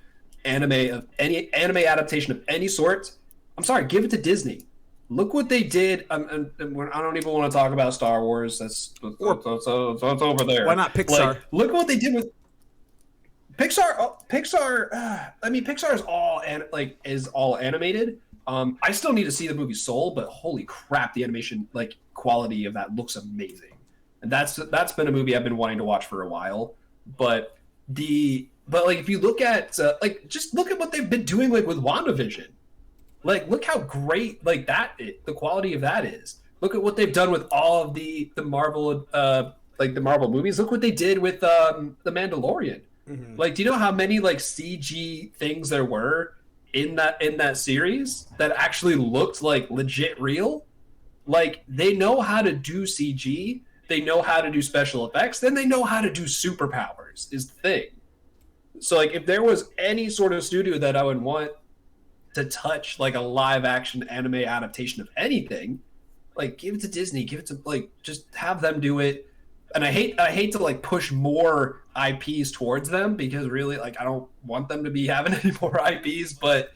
anime adaptation of any sort, I'm sorry, give it to Disney. Look what they did. I don't even want to talk about Star Wars. That's over there. Why not Pixar? Like, look what they did with Pixar. Pixar is all animated. I still need to see the movie Soul, but holy crap, the animation quality of that looks amazing. And that's been a movie I've been wanting to watch for a while. But if you look at just look at what they've been doing with WandaVision. Look how great the quality of that is. Look at what they've done with all of the Marvel the Marvel movies. Look what they did with the Mandalorian. Mm-hmm. Do you know how many CG things there were in that series that actually looked legit real? They know how to do CG, they know how to do special effects, then they know how to do superpowers is the thing. So if there was any sort of studio that I would want to touch a live action anime adaptation of anything, give it to Disney, give it to just have them do it. And I hate to push more IPs towards them, because really I don't want them to be having any more IPs, but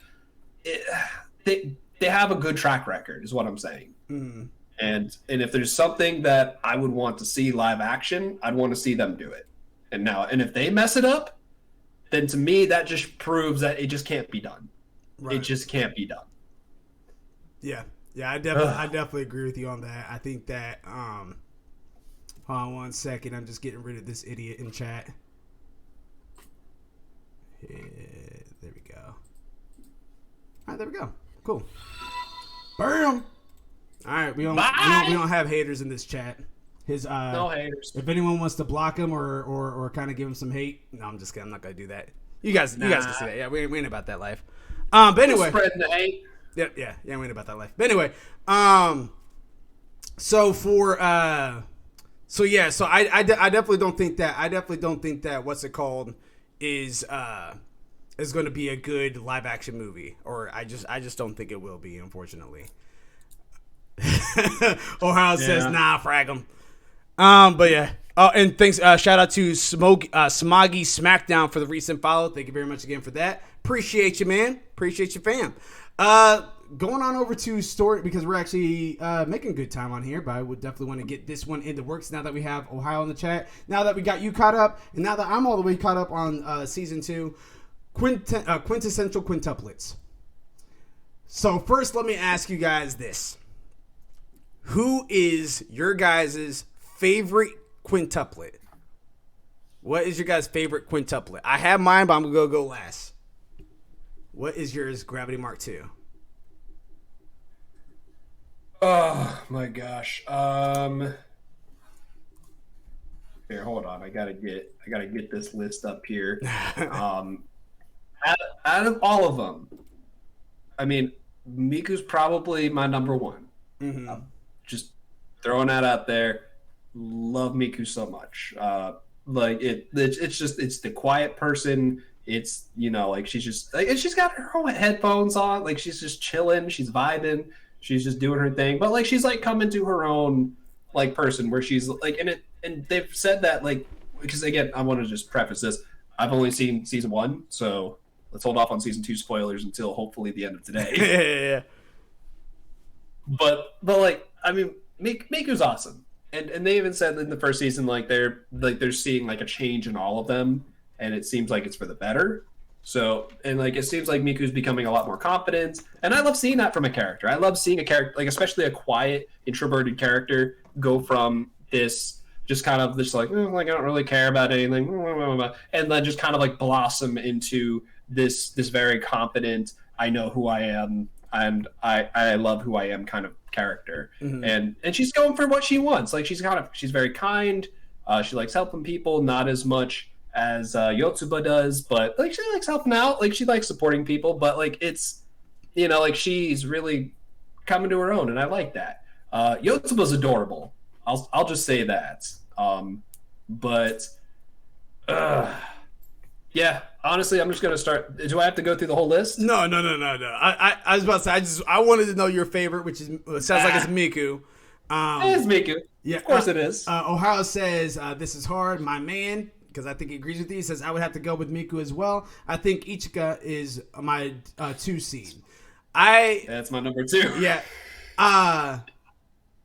they have a good track record is what I'm saying. Mm. And if there's something that I would want to see live action, I'd want to see them do it. And if they mess it up, then to me that just proves that it just can't be done. Right. It just can't be done. Yeah, I definitely agree with you on that. I think that hold on 1 second, I'm just getting rid of this idiot in chat. Yeah, there we go. All right, there we go. Cool. Bam. All right, we don't have haters in this chat. No haters. If anyone wants to block him or kind of give him some hate, no, I'm just kidding. I'm not gonna do that. You guys can see that. Yeah, we ain't about that life. But anyway, spreading the hate. Yeah, we ain't about that life. But anyway, so I definitely don't think that what's it called is going to be a good live action movie, or I just don't think it will be, unfortunately. Ohio says nah, frag 'em. But yeah. Oh, and thanks. Shout out to Smoggy Smackdown for the recent follow. Thank you very much again for that. Appreciate you, man. Appreciate you, fam. Going on over to story, because we're actually making good time on here, but I would definitely want to get this one in the works now that we have Ohio in the chat. Now that we got you caught up, and now that I'm all the way caught up on season 2, Quintessential Quintuplets. So first, let me ask you guys this. Who is your guys' favorite quintuplet? What is your guys' favorite quintuplet? I have mine, but I'm going to go last. What is yours, Gravity-Mark 2? Oh my gosh. Here, hold on. I gotta get this list up here. Um, out of all of them, I mean, Miku's probably my number one. Mm-hmm. Just throwing that out there. Love Miku so much. Like it's the quiet person. It's like she's just like, and she's got her own headphones on. Like she's just chilling. She's vibing. She's just doing her thing. But like she's like coming to her own like person where she's like and they've said that like because again I want to just preface this. I've only seen season 1, so let's hold off on season 2 spoilers until hopefully the end of today. Yeah. But like I mean, Miku's awesome, and they even said in the first season like they're seeing like a change in all of them, and it seems like it's for the better. So and like it seems like Miku's becoming a lot more confident, and I love seeing that from a character. I love seeing a character like especially a quiet, introverted character go from this just kind of this like I don't really care about anything, and then just kind of like blossom into this very confident. I know who I am. And I love who I am kind of character. Mm-hmm. And she's going for what she wants. Like she's very kind. She likes helping people, not as much as Yotsuba does, but like she likes helping out. Like she likes supporting people, but like it's like she's really coming to her own, and I like that. Yotsuba's adorable. I'll just say that. But yeah, honestly, I'm just gonna start. Do I have to go through the whole list? No. I was about to say I wanted to know your favorite, which sounds like it's Miku. It's Miku. Yeah, of course it is. Ohio says this is hard, my man, because I think he agrees with you. He says I would have to go with Miku as well. I think Ichika is my 2 seed. That's my number 2. Yeah.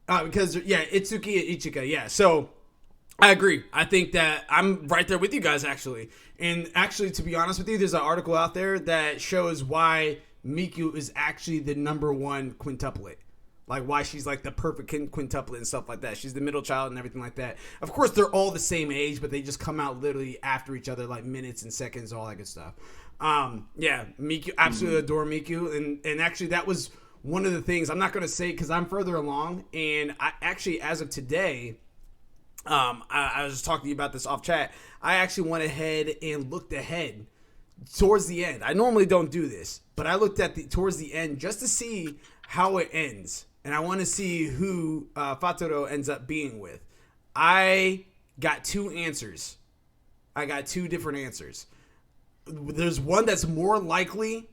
Because Itsuki and Ichika. Yeah. So I agree. I think that I'm right there with you guys, actually. And actually, to be honest with you, there's an article out there that shows why Miku is actually the number 1 quintuplet. Like, why she's like the perfect quintuplet and stuff like that. She's the middle child and everything like that. Of course, they're all the same age, but they just come out literally after each other, like minutes and seconds, all that good stuff. Yeah, Miku, absolutely adore Miku. And actually, that was one of the things, I'm not going to say because I'm further along. And I actually, as of today... I was just talking to you about this off chat. I actually went ahead and looked ahead towards the end. I normally don't do this, but I looked at towards the end just to see how it ends, and I want to see who Fatoro ends up being with. I got 2 answers. I got 2 different answers. There's one that's more likely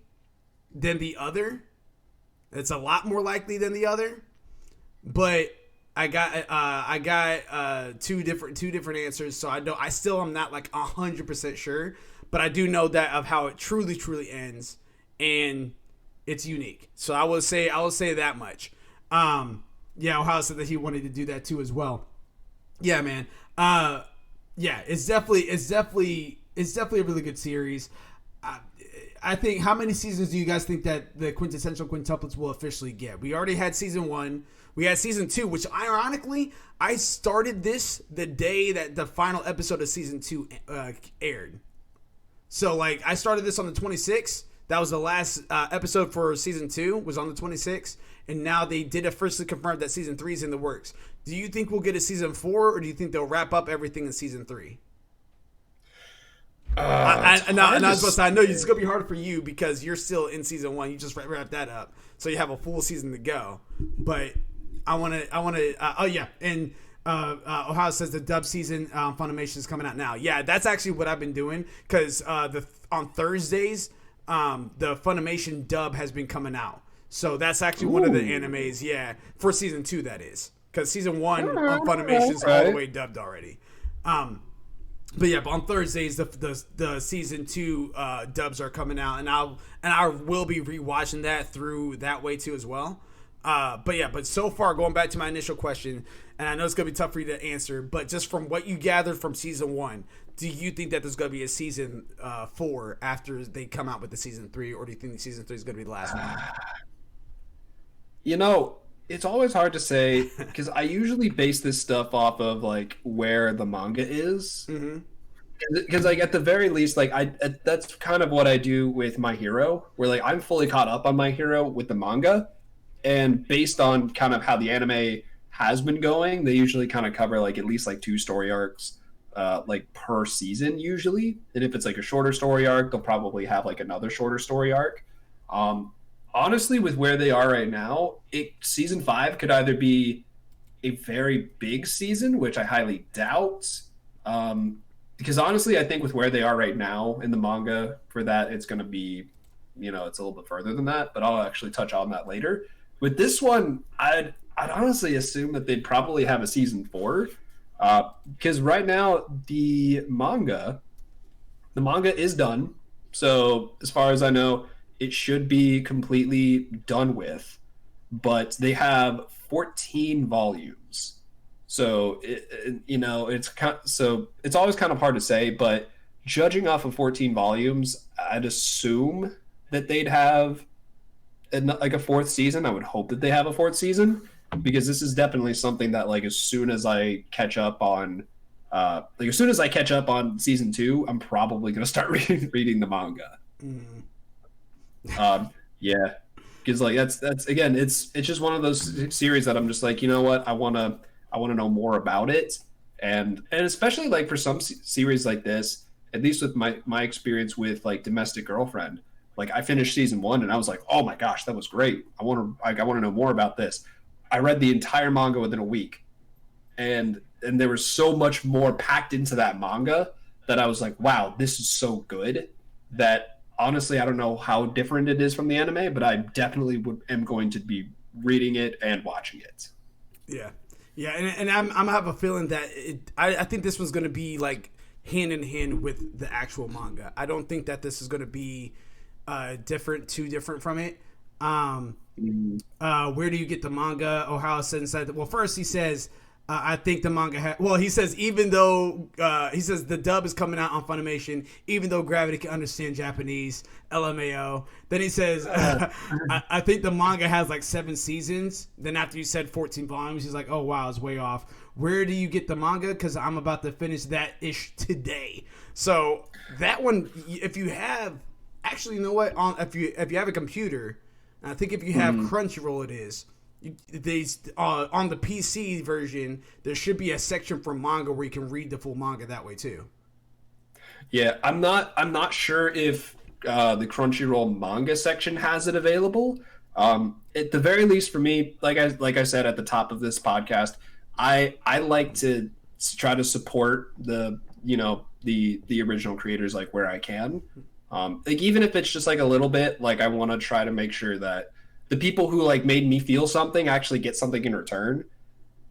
than the other. It's a lot more likely than the other, but I got 2 different answers, so I still am not like 100% sure, but I do know that of how it truly ends, and it's unique. So I will say that much. Yeah, Ohio said that he wanted to do that too as well. Yeah, man. Yeah, it's definitely a really good series. I think, how many seasons do you guys think that the Quintessential Quintuplets will officially get? We already had season 1. We had season 2, which ironically, I started this the day that the final episode of season 2 aired. So, like, I started this on the 26th. That was the last episode for season 2, was on the 26th. And now they did officially confirm that season 3 is in the works. Do you think we'll get a season 4, or do you think they'll wrap up everything in season 3? I was supposed to say, I know it's going to be hard for you because you're still in season 1. You just wrapped that up. So you have a full season to go. But I want to, oh yeah. And Ohio says the dub season Funimation is coming out now. Yeah, that's actually what I've been doing because on Thursdays, the Funimation dub has been coming out. So that's actually one of the animes, yeah, for season 2 that is. Because season 1 of Funimation is all the way dubbed already. But yeah, but on Thursdays the season 2 dubs are coming out, and I will be rewatching that through that way too as well. But so far, going back to my initial question, and I know it's gonna be tough for you to answer, but just from what you gathered from season 1, do you think that there's gonna be a season 4 after they come out with the season 3, or do you think the season 3 is gonna be the last one? You know, it's always hard to say because I usually base this stuff off of like where the manga is. Because like at the very least, like that's kind of what I do with My Hero, where like I'm fully caught up on My Hero with the manga, and based on kind of how the anime has been going, they usually kind of cover like at least like 2 story arcs like per season usually. And if it's like a shorter story arc, they'll probably have like another shorter story arc. Honestly, with where they are right now, season 5 could either be a very big season, which I highly doubt. Because honestly, I think with where they are right now in the manga for that, it's going to be, it's a little bit further than that, but I'll actually touch on that later. With this one, I'd honestly assume that they'd probably have a season 4, because right now the manga is done. So as far as I know, it should be completely done with, but they have 14 volumes. So it's always kind of hard to say, but judging off of 14 volumes, I'd assume that they'd have like a 4th season. I would hope that they have a 4th season, because this is definitely something that like as soon as I catch up on season 2, I'm probably gonna start reading the manga. Yeah, because like that's again, it's just one of those series that I'm just like, you know what, I want to know more about it, and especially like for some series like this, at least with my experience with like Domestic Girlfriend, like I finished season 1 and I was like, oh my gosh, that was great. I want to know more about this. I read the entire manga within a week, and there was so much more packed into that manga that I was like, wow, this is so good that honestly, I don't know how different it is from the anime, but I definitely am going to be reading it and watching it. Yeah. Yeah, and I'm have a feeling that I think this one's going to be like hand in hand with the actual manga. I don't think that this is going to be too different from it. Where do you get the manga? Ohio said inside. Well, first he says, I think the manga he says, even though he says the dub is coming out on Funimation, even though Gravity can understand Japanese, LMAO. Then he says, I think the manga has like 7 seasons. Then after you said 14 volumes, he's like, oh wow, it's way off. Where do you get the manga? Because I'm about to finish that ish today. So that one, if you have, actually, you know what? If you have a computer, I think if you have Crunchyroll, it is. On the PC version, there should be a section for manga where you can read the full manga that way too. Yeah, I'm not sure if the Crunchyroll manga section has it available. At the very least, for me, like I said at the top of this podcast, I like to try to support the original creators like where I can. Like even if it's just like a little bit, like I want to try to make sure that the people who like made me feel something actually get something in return.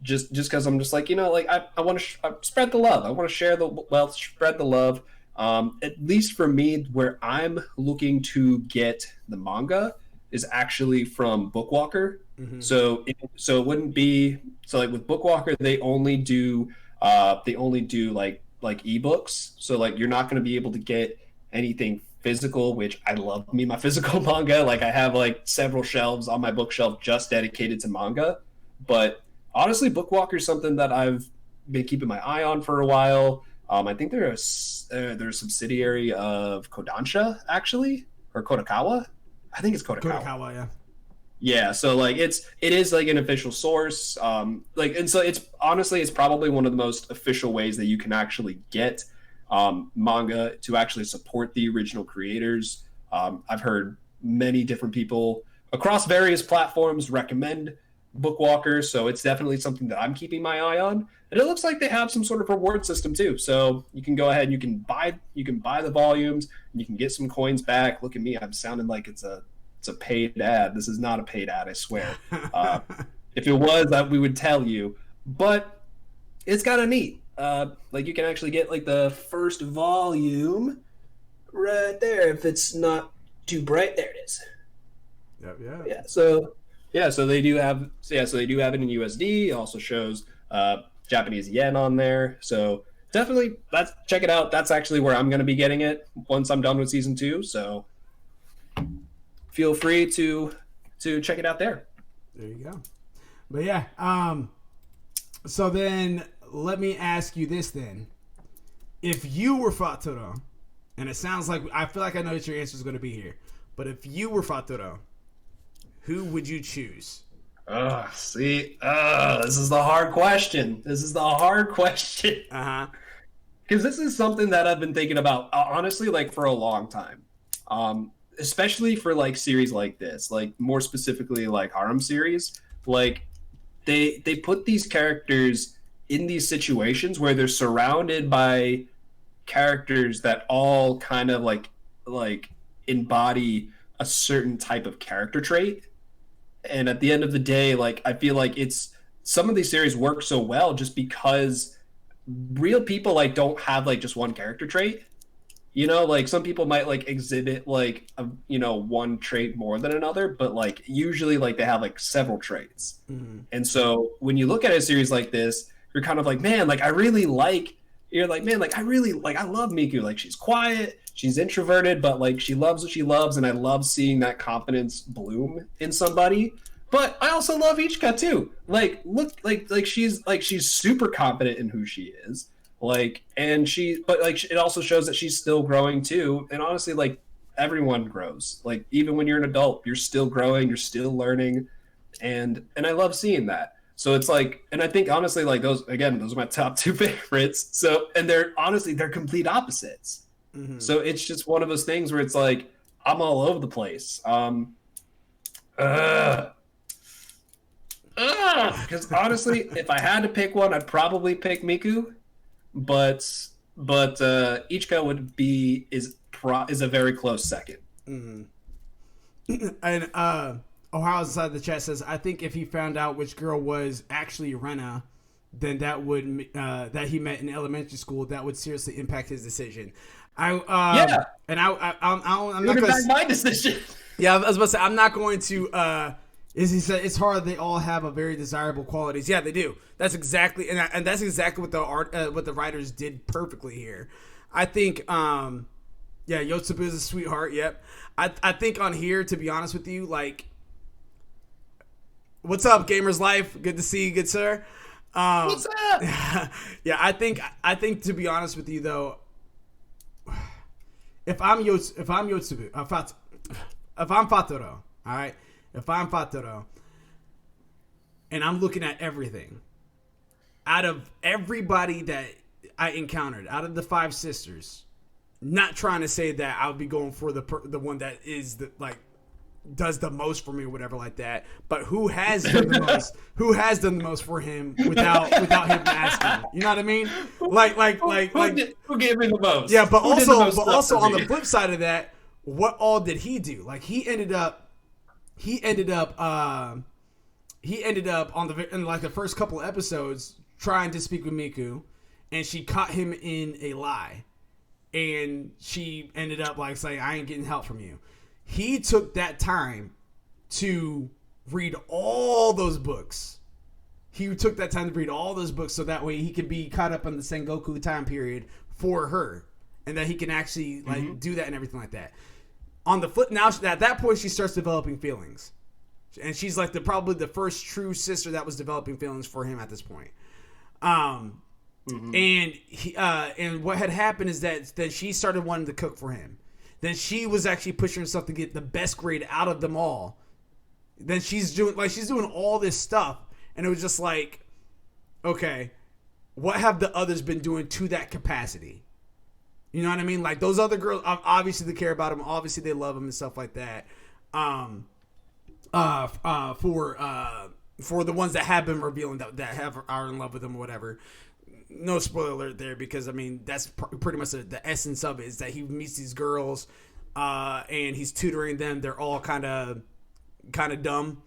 Just because I'm just like, like I want to spread the love. I want to share the wealth, spread the love. At least for me, where I'm looking to get the manga is actually from Bookwalker. Mm-hmm. So it wouldn't be like with Bookwalker, they only do like ebooks. So like you're not going to be able to get anything physical, which I love my physical manga. Like I have like several shelves on my bookshelf just dedicated to manga. But honestly, Bookwalker is something that I've been keeping my eye on for a while. I think they're a subsidiary of Kodansha, actually, or Kodakawa. I think it's Kodakawa. Kodakawa, yeah. Yeah, so like it is like an official source. And so it's probably one of the most official ways that you can actually get manga to actually support the original creators. I've heard many different people across various platforms recommend Bookwalker, so it's definitely something that I'm keeping my eye on. And it looks like they have some sort of reward system too. So you can go ahead and you can buy the volumes and you can get some coins back. Look at me, I'm sounding like it's a paid ad. This is not a paid ad, I swear. If it was, we would tell you. But it's kind of neat. Like you can actually get like the first volume right there if it's not too bright. There it is. So they do have it in USD. It also shows Japanese yen on there. So definitely check it out. That's actually where I'm going to be getting it once I'm done with season 2. So feel free to check it out there. There you go. But yeah, so then let me ask you this then. If you were Faturo, and it sounds like, I feel like I know what your answer is going to be here, but if you were Faturo, who would you choose? This is the hard question. Uh-huh. Because this is something that I've been thinking about, honestly, like for a long time. Especially for like series like this, like more specifically like harem series. Like they put these characters in these situations where they're surrounded by characters that all kind of like embody a certain type of character trait. And at the end of the day, like I feel like it's some of these series work so well just because real people like don't have like just one character trait. You know, like some people might like exhibit like one trait more than another, but like usually like they have like several traits. Mm-hmm. And so when you look at a series like this, you're kind of like, man, like I really like you're like, man, like I really like I love Miku. Like she's quiet, she's introverted, but like she loves what she loves, and I love seeing that confidence bloom in somebody. But I also love Ichika too. Like look like she's super confident in who she is. Like and she but like it also shows that she's still growing too. And honestly, like everyone grows. Like even when you're an adult, you're still growing, you're still learning. And I love seeing that. So it's like, and I think honestly, like those are my top two favorites. So, and they're complete opposites. Mm-hmm. So it's just one of those things where it's like, I'm all over the place. Because honestly, if I had to pick one, I'd probably pick Miku, but Ichika is a very close second. Mm-hmm. And Ohio's inside the chat says, I think if he found out which girl was actually Rena, then that would that he met in elementary school, that would seriously impact his decision. I'm not going to my decision. Yeah, I was about to say I'm not going to. Is he said it's hard. They all have a very desirable qualities. Yeah, they do. That's exactly and that's exactly what the writers did perfectly here. I think. Yeah, Yotsubu is a sweetheart. Yep. I think on here, to be honest with you, like. What's up, Gamer's Life? Good to see you, good sir. What's up? Yeah, I think to be honest with you though, if I'm Yotsubu, if I'm Fatoro, all right, if I'm Fatoro, and I'm looking at everything, out of everybody that I encountered, out of the 5 sisters, not trying to say that I would be going for the one that is does the most for me or whatever like that, but who has done the most? Who has done the most for him without him asking? You know what I mean? Who gave me the most? Yeah, but also on the flip side of that, what all did he do? Like he ended up on in like the first couple of episodes trying to speak with Miku, and she caught him in a lie, and she ended up like saying, "I ain't getting help from you." He took that time to read all those books. He took that time to read all those books so that way he could be caught up on the Sengoku time period for her, and that he can actually like do that and everything like that. On the flip, now at that point she starts developing feelings, and she's like probably the first true sister that was developing feelings for him at this point. And he and what had happened is that she started wanting to cook for him. Then she was actually pushing herself to get the best grade out of them all. Then she's doing all this stuff, and it was just like, okay, what have the others been doing to that capacity? You know what I mean? Like those other girls, obviously they care about him, obviously they love him and stuff like that. For the ones that have been revealing that are in love with him or whatever. No spoiler alert there, because I mean that's pretty much the essence of it, is that he meets these girls and he's tutoring them. They're all kind of dumb,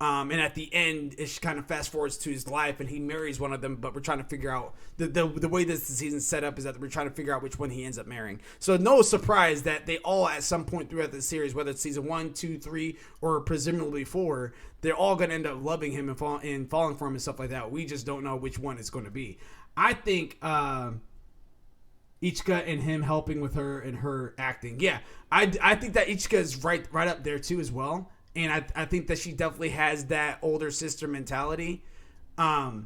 and at the end it kind of fast forwards to his life and he marries one of them, but we're trying to figure out the way this season's set up is that we're trying to figure out which one he ends up marrying. So no surprise that they all at some point throughout the series, whether it's season 1, 2, 3 or presumably 4, they're all going to end up loving him and falling for him and stuff like that. We just don't know which one it's going to be. I think Ichika and him helping with her and her acting. Yeah, I think that Ichika is right up there too as well. And I think that she definitely has that older sister mentality. But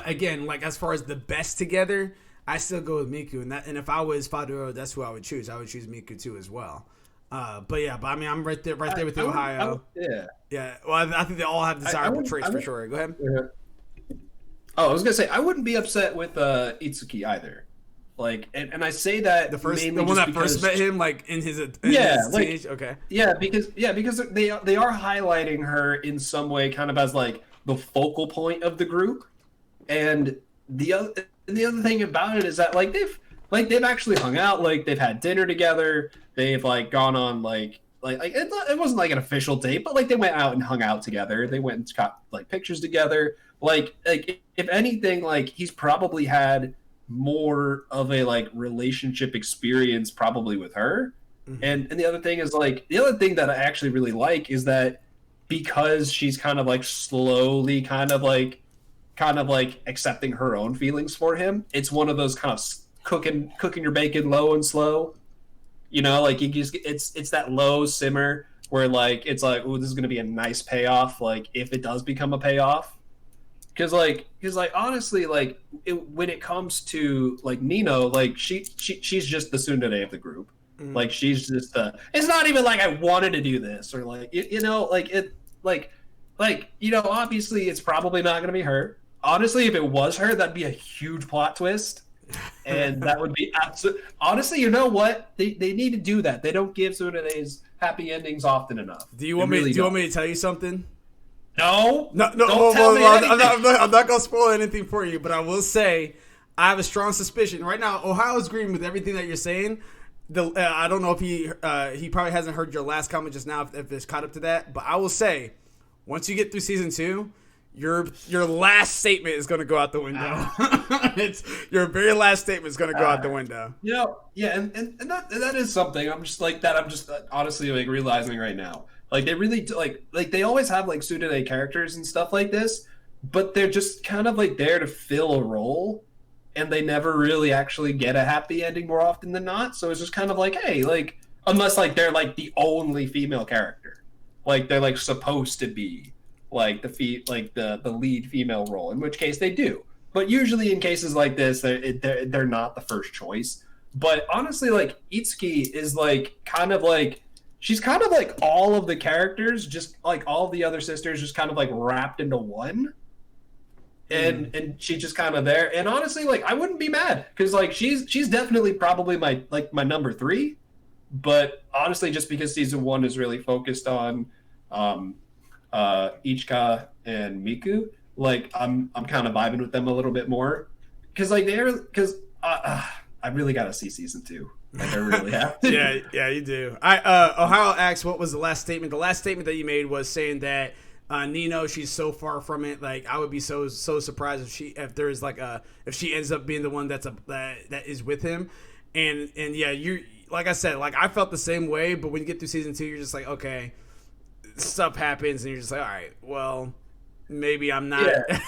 again, like as far as the best together, I still go with Miku. And if I was Faduro, that's who I would choose. I would choose Miku too as well. But I mean, I'm right there with you, Ohio. Yeah. Yeah. Well, I think they all have desirable traits for sure. Go ahead. Yeah. Oh, I was gonna say I wouldn't be upset with Itsuki either. Like, and I say that the one that first met him, like in his teenage, okay. Yeah, because they are highlighting her in some way, kind of as like the focal point of the group. And the other thing about it is that they've actually hung out, like they've had dinner together, they've like gone on like it wasn't like an official date, but like they went out and hung out together. They went and got like pictures together. Like if anything, like he's probably had more of a like relationship experience probably with her. Mm-hmm. And the other thing is like the other thing that I actually really like is that because she's kind of like slowly kind of like accepting her own feelings for him, it's one of those kind of cooking your bacon low and slow. You know, like you just it's that low simmer where like it's like, oh, this is gonna be a nice payoff. Like if it does become a payoff, because honestly, like when it comes to like Nino, like she's just the tsundere of the group. Mm-hmm. Like she's just it's not even like I wanted to do this or like you know like it like you know obviously it's probably not gonna be her. Honestly, if it was her, that'd be a huge plot twist. And that would be absolute. Honestly, you know what? They need to do that. They don't give tsundere's happy endings often enough. Do you want me to tell you something? No. Don't tell me I'm not gonna spoil anything for you, but I will say I have a strong suspicion right now. Ohio's agreeing with everything that you're saying. I don't know if he probably hasn't heard your last comment just now if it's caught up to that, but I will say once you get through season 2. Your last statement is going to go out the window. It's your very last statement is going to go out the window. You know, yeah, and that is something. I'm just like that. I'm just honestly like realizing right now. Like they really like they always have like tsundere characters and stuff like this, but they're just kind of like there to fill a role, and they never really actually get a happy ending more often than not. So it's just kind of like, hey, like unless like they're like the only female character, like they're like supposed to be. Like the lead female role, in which case they do. But usually in cases like this, they're not the first choice. But honestly, like Itsuki is like kind of like she's kind of like all of the characters, just like all of the other sisters, just kind of like wrapped into one. And she's just kind of there. And honestly, like I wouldn't be mad because like she's definitely probably my number 3. But honestly, just because season 1 is really focused on Ichika and Miku, like I'm kind of vibing with them a little bit more because I really gotta see season 2. Like I really have to. yeah, you do. Ohio asks, what was the last statement? The last statement that you made was saying that Nino, she's so far from it. Like I would be so surprised if there's like if she ends up being the one that is with him, and yeah, you like I said, like I felt the same way. But when you get through season 2, you're just like, okay. Stuff happens and you're just like, all right, well, maybe I'm not. Yeah,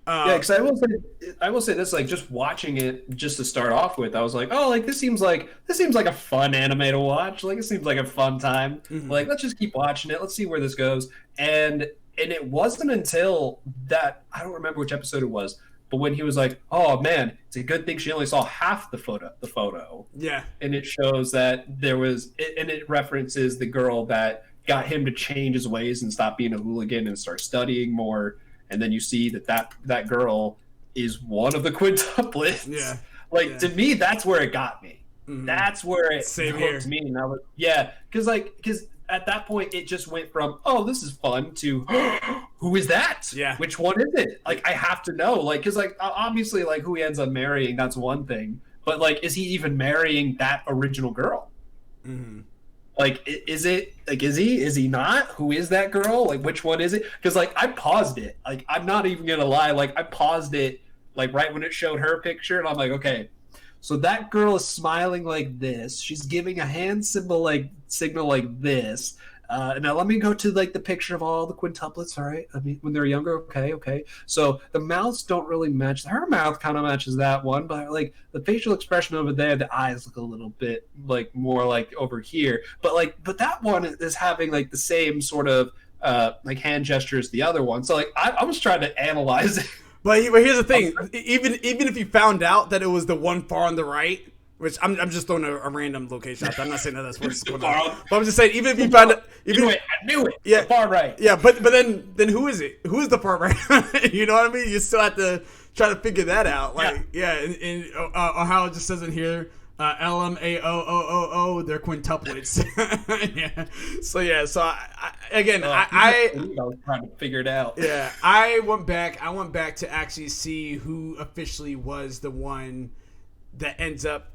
because I will say this, like just watching it just to start off with, I was like, oh, like this seems like a fun anime to watch. Like it seems like a fun time. Mm-hmm. Like let's just keep watching it. Let's see where this goes. And it wasn't until that I don't remember which episode it was. But when he was like, "Oh man, it's a good thing she only saw half the photo." Yeah, and it shows that there was, and it references the girl that got him to change his ways and stop being a hooligan and start studying more. And then you see that girl is one of the quintuplets. Yeah, to me, that's where it got me. Mm-hmm. That's where it hooked me. And I was, because at that point it just went from, oh, this is fun to who is that? Yeah. Which one is it? Like I have to know, like, because like obviously like who he ends up marrying, that's one thing. But like, is he even marrying that original girl? Mm-hmm. Like, is he not? Who is that girl? Like, which one is it? Because like I paused it. Like I'm not even gonna lie. Like I paused it like right when it showed her picture, and I'm like, okay. So that girl is smiling like this. She's giving a hand signal like this. Now let me go to like the picture of all the quintuplets. All right, I mean when they're younger. Okay. So the mouths don't really match. Her mouth kind of matches that one, but like the facial expression over there, the eyes look a little bit like more like over here. But that one is having like the same sort of like hand gesture as the other one. So like I was trying to analyze it. But here's the thing: even if you found out that it was the one far on the right, Which I'm just throwing a random location out there. I'm not saying that that's what's going on. But I'm just saying, even if you find it, I knew it. Yeah, the far right. Yeah, but then who is it? Who is the far right? You know what I mean? You still have to try to figure that out. Like, and Ohio just says in here, LMAOOO, they're quintuplets. So I was trying to figure it out. Yeah, I went back to actually see who officially was the one that ends up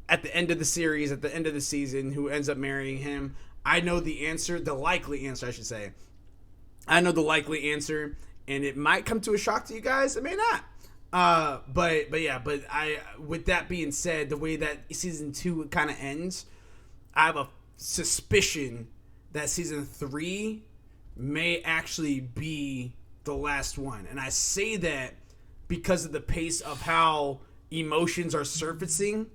at the end of the series, at the end of the season, who ends up marrying him. I know the answer, the likely answer, I should say. I know the likely answer, and it might come to a shock to you guys. It may not. But with that being said, the way that season 2 kind of ends, I have a suspicion that season 3 may actually be the last one. And I say that because of the pace of how emotions are surfacing,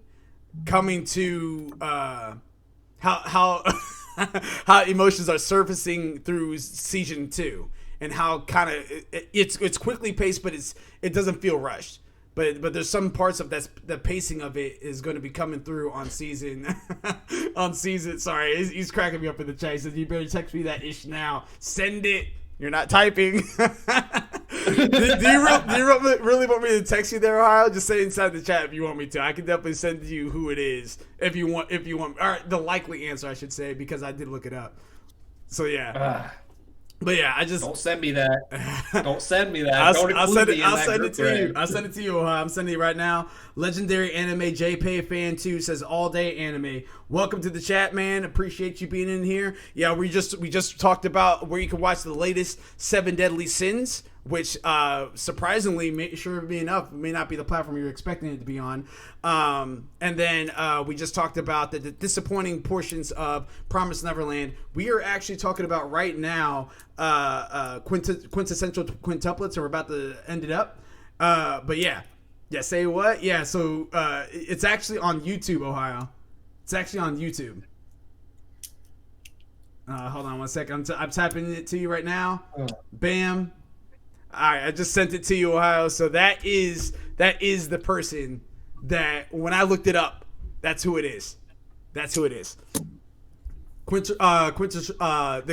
coming to how emotions are surfacing through season 2, and how kind of it's quickly paced, but it doesn't feel rushed. But there's some parts of the pacing of it is going to be coming through on season Sorry, he's cracking me up in the chat. He says, "You better text me that ish now. Send it. You're not typing." do you really want me to text you there, Ohio? Just say inside the chat if you want me to. I can definitely send you who it is if you want. All right, the likely answer, I should say, because I did look it up. So yeah. But yeah, I just don't send me that. Don't send me that. I'll send it to you. I'll send it to you, Ohio. I'm sending it right now. Legendary Anime JP Fan 2 says all day anime. Welcome to the chat, man. Appreciate you being in here. Yeah, we just talked about where you can watch the latest 7 Deadly Sins, which surprisingly, sure to be enough, may not be the platform you're expecting it to be on. And then we just talked about the disappointing portions of Promised Neverland. We are actually talking about right now Quintessential Quintuplets, and we're about to end it up. But yeah, say what? Yeah, so it's actually on YouTube, Ohio. It's actually on YouTube. Hold on one second. I'm typing it to you right now. Bam. All right, I just sent it to you, Ohio. So that is the person that, when I looked it up, that's who it is. That's who it is. The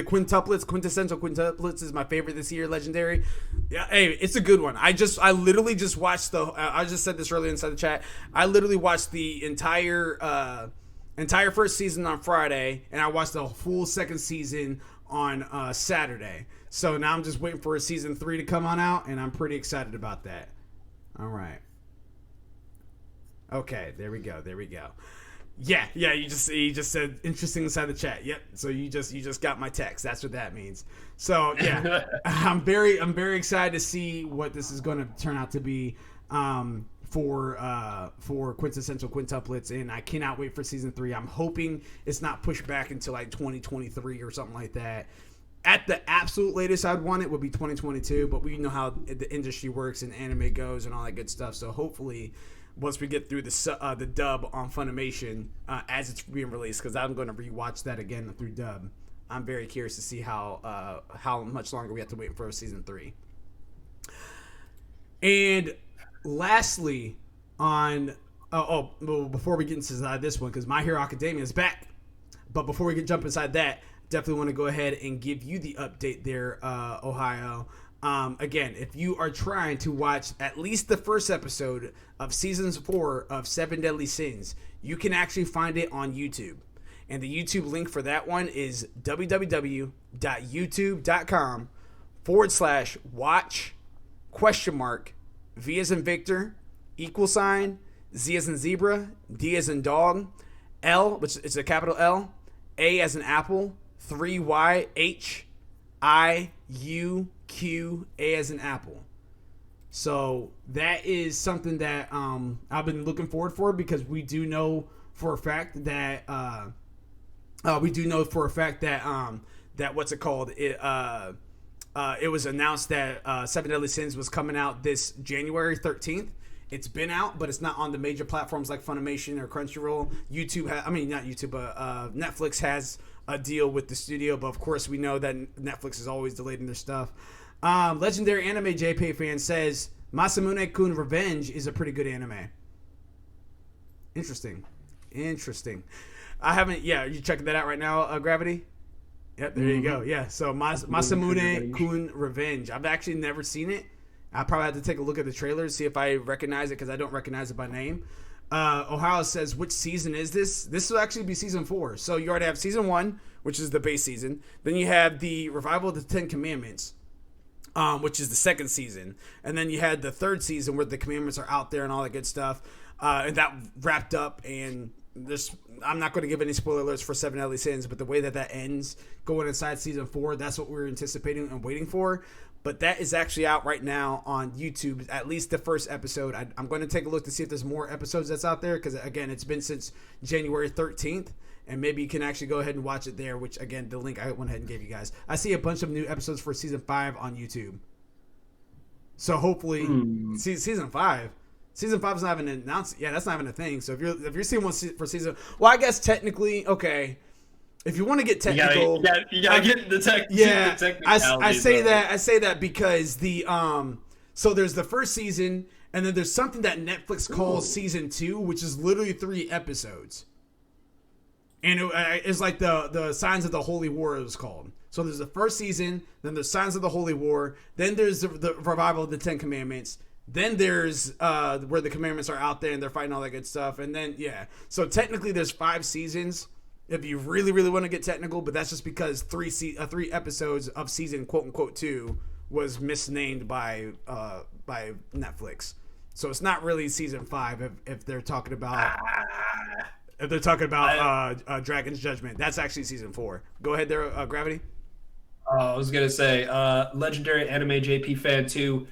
Quintuplets, Quintessential Quintuplets is my favorite this year, Legendary. Yeah, hey, it's a good one. I literally just watched I just said this earlier inside the chat. I literally watched the entire first season on Friday, and I watched the full second season on Saturday. So now I'm just waiting for season 3 to come on out, and I'm pretty excited about that. All right. Okay, there we go. Yeah, you just said interesting inside the chat. Yep. So you just got my text. That's what that means. So yeah, I'm very excited to see what this is going to turn out to be for Quintessential Quintuplets, and I cannot wait for season 3. I'm hoping it's not pushed back until like 2023 or something like that. At the absolute latest I'd want it would be 2022, but we know how the industry works and anime goes and all that good stuff. So hopefully, once we get through the dub on Funimation as it's being released, because I'm going to rewatch that again through dub. I'm very curious to see how much longer we have to wait for season 3. And lastly, before we get into this one, because My Hero Academia is back. But before we can jump inside that, definitely want to go ahead and give you the update there, Ohio. Again, if you are trying to watch at least the first episode of season 4 of 7 Deadly Sins, you can actually find it on YouTube. And the YouTube link for that one is www.youtube.com/watch ? V as in Victor, =, Z as in zebra, D as in dog, L, which is a capital L, A as in apple, 3Y, H, I, U, Q, A as in apple. So that is something that I've been looking forward for, because we do know for a fact that that what's it called? It was announced that 7 Deadly Sins was coming out this January 13th. It's been out, but it's not on the major platforms like Funimation or Crunchyroll. Netflix has a deal with the studio, but of course we know that Netflix is always delayed in their stuff. Legendary Anime JP Fan says Masamune-kun Revenge is a pretty good anime. Interesting. Interesting. I haven't. Yeah, are you checking that out right now, Gravity? Yep, there you go. Yeah, so Masamune-kun Revenge. I've actually never seen it. I probably have to take a look at the trailers, see if I recognize it, because I don't recognize it by name. Ohio says, which season is this? This will actually be season 4. So you already have season 1, which is the base season. Then you have the Revival of the Ten Commandments, which is the second season. And then you had the third season where the commandments are out there and all that good stuff. And that wrapped up, and I'm not going to give any spoiler alerts for Seven Deadly Sins, but the way that ends going inside season 4, that's what we're anticipating and waiting for. But that is actually out right now on YouTube, at least the first episode. I'm going to take a look to see if there's more episodes that's out there, because again, it's been since January 13th, and maybe you can actually go ahead and watch it there, which again, the link I went ahead and gave you guys. I see a bunch of new episodes for season 5 on YouTube. So hopefully season 5 is not even announced. Yeah, that's not even a thing. So if you're seeing one for season, well, I guess technically, okay. If you want to get technical, you gotta get the tech. Yeah, I say that because the so there's the first season, and then there's something that Netflix calls season 2, which is literally 3 episodes, and it's like the Signs of the Holy War it was called. So there's the first season, then there's Signs of the Holy War, then there's the Revival of the Ten Commandments. Then there's where the commandments are out there and they're fighting all that good stuff, and then so technically there's 5 seasons. If you really, really want to get technical, but that's just because 3 episodes of season quote unquote 2 was misnamed by Netflix, so it's not really season 5 if they're talking about Dragon's Judgment. That's actually season 4. Go ahead there, Gravity. I was gonna say, legendary anime JP fan 2.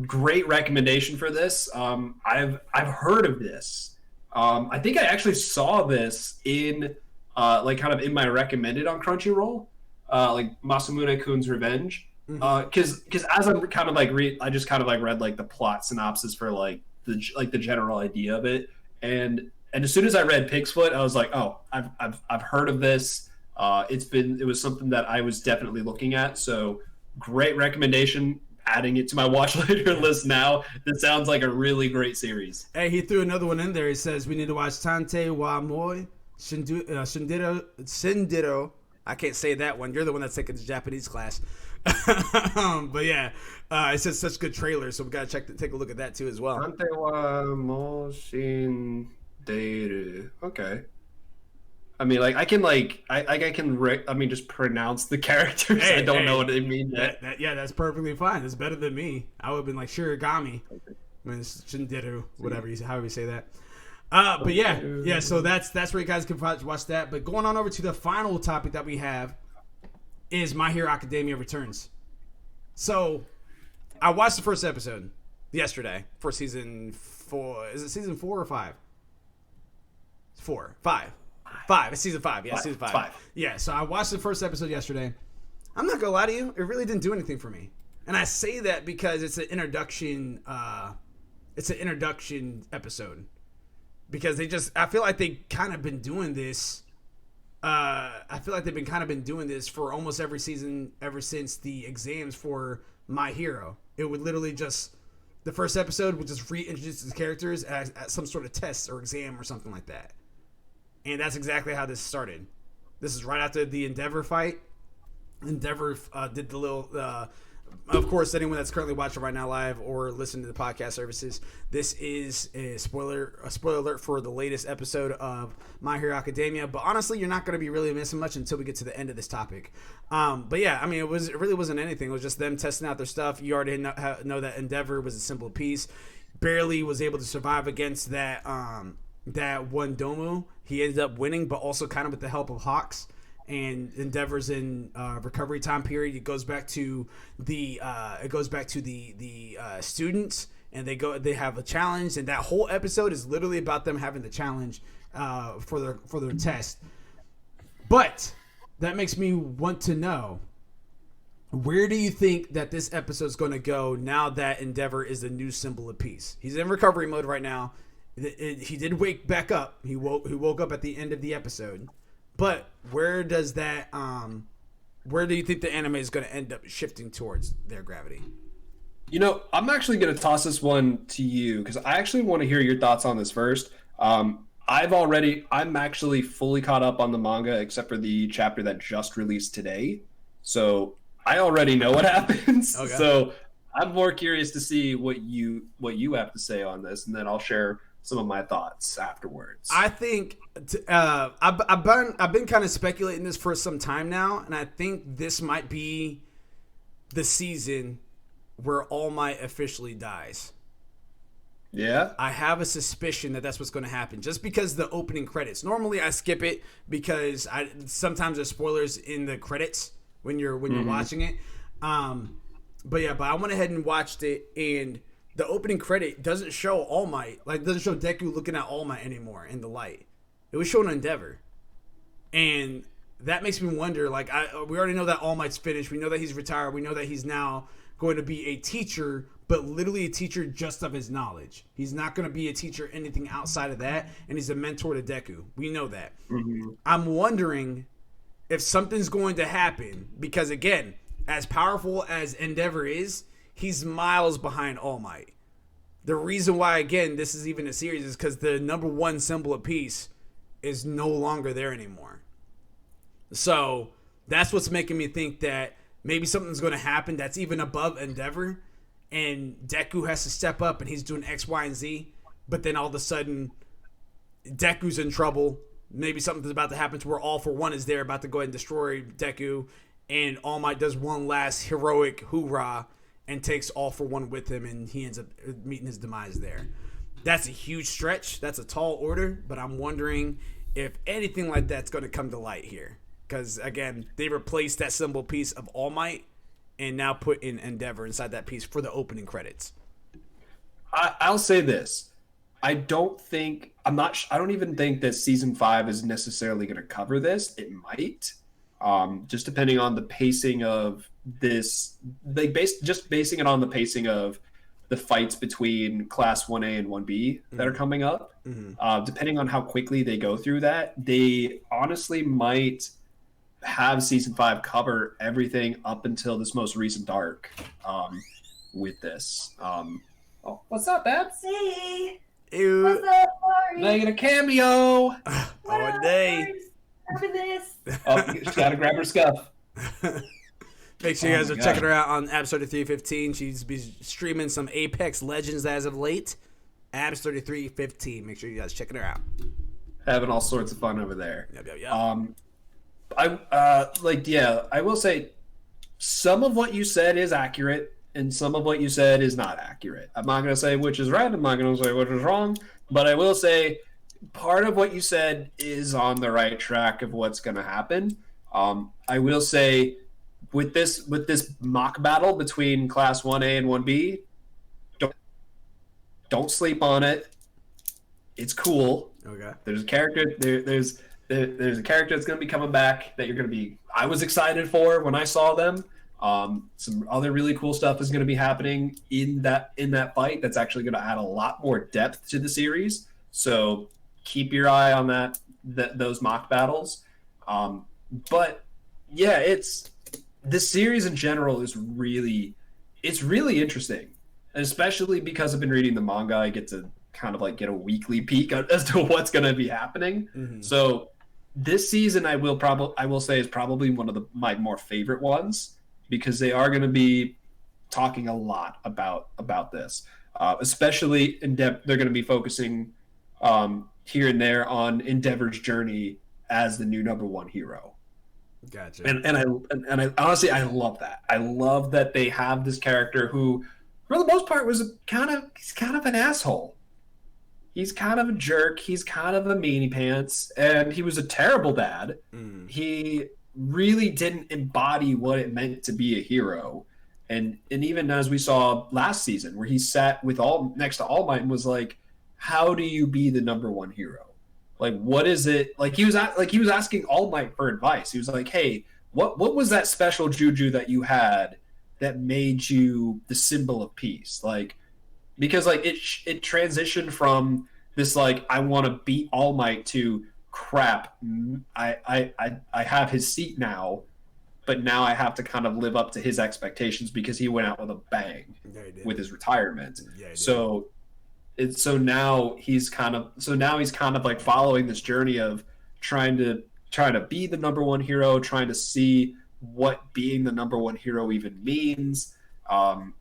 Great recommendation for this. I've heard of this. I think I actually saw this in like kind of in my recommended on Crunchyroll, like Masamune-kun's Revenge. Because as I'm kind of like I just kind of like read like the plot synopsis for like the general idea of it, and as soon as I read Pig's Foot, I was like, oh, I've heard of this. It was something that I was definitely looking at. So great recommendation. Adding it to my watch later list now. This sounds like a really great series. Hey, he threw another one in there. He says we need to watch Tante wa Moi Shindiro. I can't say that one. You're the one that's taking the Japanese class. But yeah, it says such good trailers, so we gotta take a look at that too as well. Tante wa Moi Shindiro. Okay. I mean, like I can just pronounce the characters. I don't know what they mean yet. That's perfectly fine. It's better than me. I would have been like Shirigami, I mean, Shinderu, however you say that. But yeah. So that's where you guys can watch that. But going on over to the final topic that we have is My Hero Academia Returns. So I watched the first episode yesterday for season 4. Is it season 4 or 5? 5. It's season 5. Yeah, season 5. Yeah, so I watched the first episode yesterday. I'm not gonna lie to you, it really didn't do anything for me. And I say that because it's an introduction. It's an introduction episode because I feel like they kind of been doing this. I feel like they've been kind of been doing this for almost every season ever since the exams for My Hero. It would literally just the first episode would just reintroduce the characters as some sort of test or exam or something like that. And that's exactly how this started. This is right after the Endeavor fight. Endeavor did the little... of course, anyone that's currently watching right now live or listening to the podcast services, this is a spoiler alert for the latest episode of My Hero Academia. But honestly, you're not going to be really missing much until we get to the end of this topic. But yeah, I mean, it really wasn't anything. It was just them testing out their stuff. You already know that Endeavor was a simple piece. Barely was able to survive against that one Domu. He ended up winning, but also kind of with the help of Hawks. And Endeavor's in recovery time period. It goes back to the students, and they have a challenge, and that whole episode is literally about them having the challenge for their test. But that makes me want to know, where do you think that this episode's going to go now that Endeavor is the new symbol of peace? He's in recovery mode right now. He did wake back up. He woke up at the end of the episode. But where do you think the anime is going to end up shifting towards their Gravity? You know, I'm actually going to toss this one to you because I actually want to hear your thoughts on this first. I'm actually fully caught up on the manga except for the chapter that just released today. So I already know what happens. Okay. So I'm more curious to see what you have to say on this, and then I'll share some of my thoughts afterwards. I think I've been kind of speculating this for some time now, and I think this might be the season where All Might officially dies. Yeah, I have a suspicion that that's what's going to happen, just because the opening credits. Normally, I skip it because sometimes there's spoilers in the credits when you're watching it. But I went ahead and watched it, and the opening credit doesn't show All Might, like doesn't show Deku looking at All Might anymore in the light. It was showing Endeavor, and that makes me wonder. Like we already know that All Might's finished. We know that he's retired. We know that he's now going to be a teacher, but literally a teacher just of his knowledge. He's not going to be a teacher anything outside of that, and he's a mentor to Deku. We know that. Mm-hmm. I'm wondering if something's going to happen, because again, as powerful as Endeavor is, he's miles behind All Might. The reason why, again, this is even a series is because the number one symbol of peace is no longer there anymore. So that's what's making me think that maybe something's going to happen that's even above Endeavor, and Deku has to step up and he's doing X, Y, and Z, but then all of a sudden Deku's in trouble. Maybe something's about to happen to where All for One is there about to go ahead and destroy Deku, and All Might does one last heroic hoorah and takes All for One with him, and he ends up meeting his demise there. That's a huge stretch. That's a tall order, but I'm wondering if anything like that's going to come to light here. Because, again, they replaced that symbol piece of All Might and now put in Endeavor inside that piece for the opening credits. I'll say this. I don't even think that season 5 is necessarily going to cover this. It might. Just depending on the pacing of this, basing it on the pacing of the fights between Class 1A and 1B that are coming up. Mm-hmm. Depending on how quickly they go through that, they honestly might have season 5 cover everything up until this most recent arc with this. Oh, what's up, Babs? Hey. Ew. What's up, Mari? Making a cameo. A day. After this. Oh, she's got to grab her scuff. Make sure you guys are checking her out on Abs3315. She's been streaming some Apex Legends as of late. Abs3315. Make sure you guys checking her out. Having all sorts of fun over there. Yep. I will say some of what you said is accurate and some of what you said is not accurate. I'm not going to say which is right. I'm not going to say which is wrong, but I will say part of what you said is on the right track of what's going to happen. I will say with this mock battle between Class 1A and 1B, don't sleep on it. It's cool. Okay. There's a character there's a character that's going to be coming back that I was excited for when I saw them. Some other really cool stuff is going to be happening in that fight that's actually going to add a lot more depth to the series. So keep your eye on those mock battles. But yeah, the series in general is really interesting, and especially because I've been reading the manga, I get to kind of like get a weekly peek as to what's going to be happening. Mm-hmm. So this season, I will say is probably one of my more favorite ones, because they are going to be talking a lot about this, especially they're going to be focusing here and there on Endeavor's journey as the new number one hero. Gotcha. And I honestly, I love that. I love that they have this character who, for the most part, he's kind of an asshole. He's kind of a jerk. He's kind of a meanie pants, and he was a terrible dad. Mm. He really didn't embody what it meant to be a hero. And even as we saw last season, where he sat next to All Might and was like, "How do you be the number one hero? Like, what is it?" Like he was asking All Might for advice. He was like, "Hey, what was that special juju that you had that made you the symbol of peace?" Like, because like it transitioned from this like, I want to beat All Might to crap. I have his seat now, but now I have to kind of live up to his expectations because he went out with a bang with his retirement. Yeah, so So now he's kind of like following this journey of trying to be the number one hero, trying to see what being the number one hero even means. And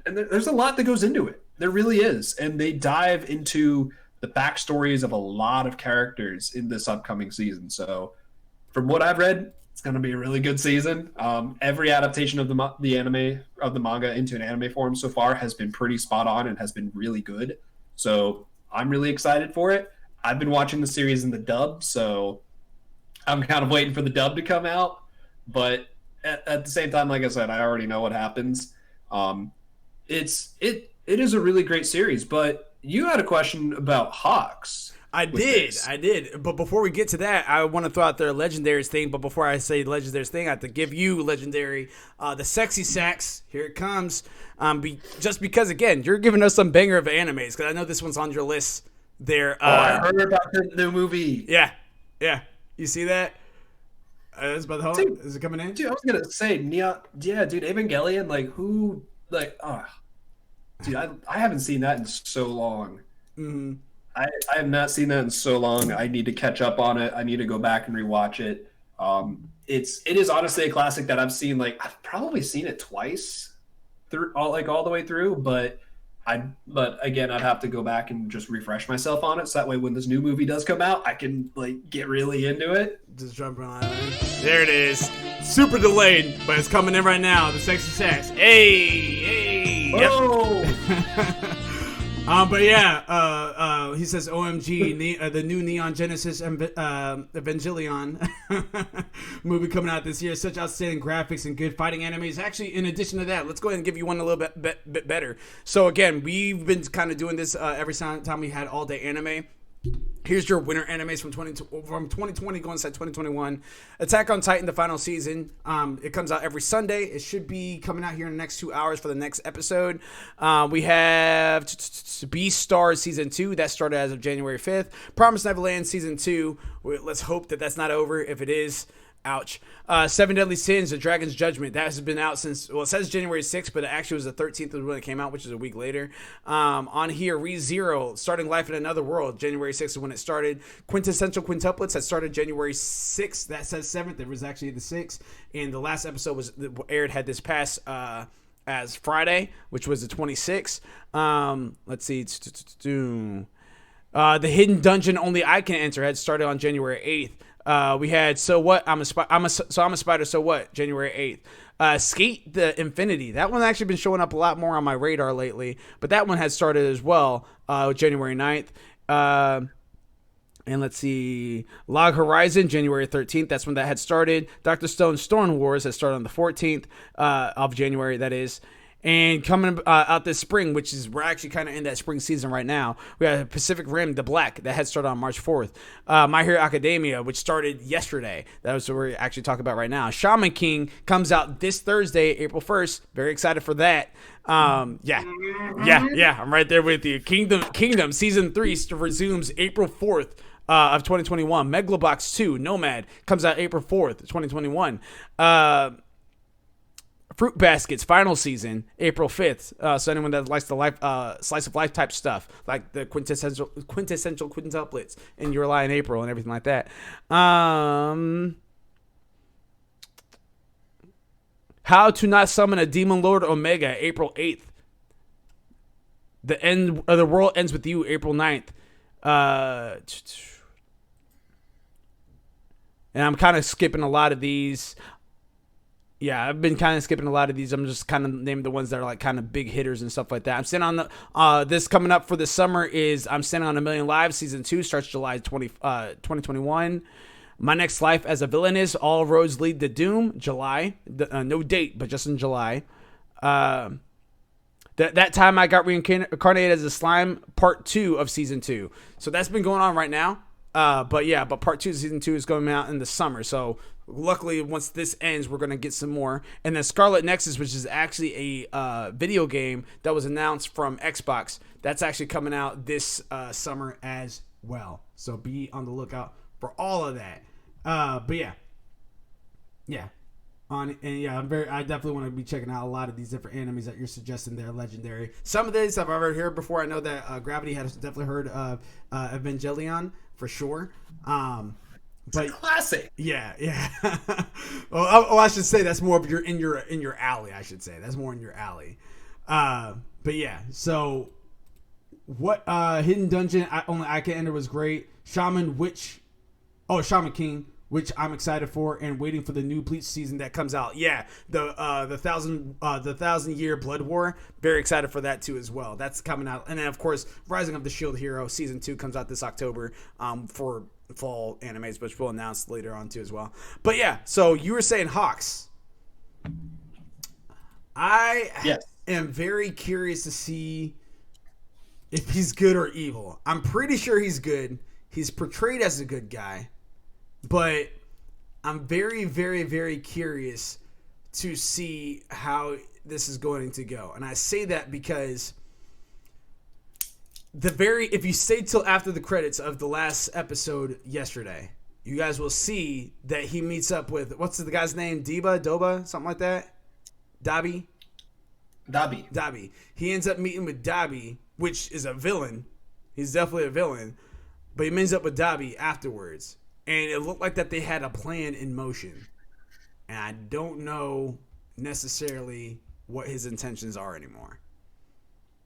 there's a lot that goes into it. There really is. And they dive into the backstories of a lot of characters in this upcoming season. So from what I've read, it's going to be a really good season. Every adaptation of the anime, of the manga into an anime form so far has been pretty spot on and has been really good. So I'm really excited for it. I've been watching the series in the dub, so I'm kind of waiting for the dub to come out. But at the same time, like I said, I already know what happens. It is a really great series. But you had a question about Hawks. I did. But before we get to that, I want to throw out their Legendaries thing. But before I say Legendaries thing, I have to give you Legendary, the Sexy Sax. Here it comes. Just because, again, you're giving us some banger of animes, because I know this one's on your list there. I heard about the new movie. Yeah. You see that? Is it coming in? Dude, I was gonna say, dude, Evangelion, dude, I haven't seen that in so long. Mm-hmm. I have not seen that in so long. I need to catch up on it. I need to go back and rewatch it. It is honestly a classic that I've seen. Like, I've probably seen it twice all the way through, but again, I'd have to go back and just refresh myself on it. So that way, when this new movie does come out, I can get really into it. Just jumping on it. There it is. Super delayed, but it's coming in right now. The Sexy Sax. Hey. Oh. Yep. But yeah, he says, OMG, the new Neon Genesis Evangelion movie coming out this year. Such outstanding graphics and good fighting animes. Actually, in addition to that, let's go ahead and give you one a little bit better. So again, we've been kind of doing this every time we had all day anime. Here's your winter animes from 2020 going into 2021. Attack on Titan, the final season. It comes out every Sunday. It should be coming out here in the next 2 hours for the next episode. We have Beastars Season 2. That started as of January 5th. Promised Neverland Season 2. Let's hope that that's not over. If it is, ouch. Seven Deadly Sins, The Dragon's Judgment. That has been out since, well, it says January 6th, but it actually was the 13th when it came out, which is a week later. On here, ReZero, Starting Life in Another World. January 6th is when it started. Quintessential Quintuplets that started January 6th. That says 7th. It was actually the 6th. And the last episode had this past as Friday, which was the 26th. Let's see. The Hidden Dungeon Only I Can Enter had started on January 8th. We had So What? I'm a Spider. So What? January 8th. Skate the Infinity. That one actually been showing up a lot more on my radar lately, but that one had started as well. January 9th. And let's see, Log Horizon, January 13th. That's when that had started. Dr. Stone's Storm Wars has started on the 14th of January. That is. And coming out this spring, which is, we're actually kind of in that spring season right now, we have Pacific Rim, The Black, that had started on March 4th. My Hero Academia, which started yesterday. That was what we're actually talking about right now. Shaman King comes out this Thursday, April 1st. Very excited for that. Yeah, I'm right there with you. Kingdom Season 3 resumes April 4th. Of 2021. Megalobox 2, Nomad, comes out April 4th, 2021. Fruit Baskets, final season, April 5th. So anyone that likes the slice of life type stuff, like the quintessential quintuplets in Your Lie in April and everything like that. How to Not Summon a Demon Lord Omega, April 8th. The End of the World Ends With You, April 9th. And I'm kind of skipping a lot of these. Yeah, I've been kind of skipping a lot of these. I'm just kind of naming the ones that are like kind of big hitters and stuff like that. I'm sitting on the this coming up for the summer is I'm Standing on a Million Lives. Season 2 starts July 2021. My Next Life as a Villainess, All Roads Lead to Doom, July. No date, but just in July. That time I got reincarnated as a slime, part 2 of season 2. So that's been going on right now. But part 2 of season 2 is going out in the summer. So luckily, once this ends, we're going to get some more. And then Scarlet Nexus, which is actually a video game that was announced from Xbox. That's actually coming out this summer as well. So be on the lookout for all of that. But yeah. on, and yeah, I definitely want to be checking out a lot of these different animes that you're suggesting. They're legendary. Some of these I've already heard before. I know that Gravity has definitely heard of Evangelion for sure. But classic. Yeah. well, I should say that's more of in your alley. I should say that's more in your alley. But yeah, so what? Hidden Dungeon. I Can Enter was great. Shaman King, which I'm excited for, and waiting for the new Bleach season that comes out. Yeah, the 1,000-year Blood War. Very excited for that too as well. That's coming out, and then of course Rising of the Shield Hero season 2 comes out this October. For fall animes, which we'll announce later on too as well. But yeah, so you were saying Hawks. I am very curious to see if he's good or evil. I'm pretty sure he's good. He's portrayed as a good guy. But I'm very, very, very curious to see how this is going to go. And I say that because if you stay till after the credits of the last episode yesterday, you guys will see that he meets up with, what's the guy's name? Doba, something like that? Dabi. He ends up meeting with Dabi, which is a villain. He's definitely a villain. But he meets up with Dabi afterwards. And it looked like that they had a plan in motion. And I don't know necessarily what his intentions are anymore.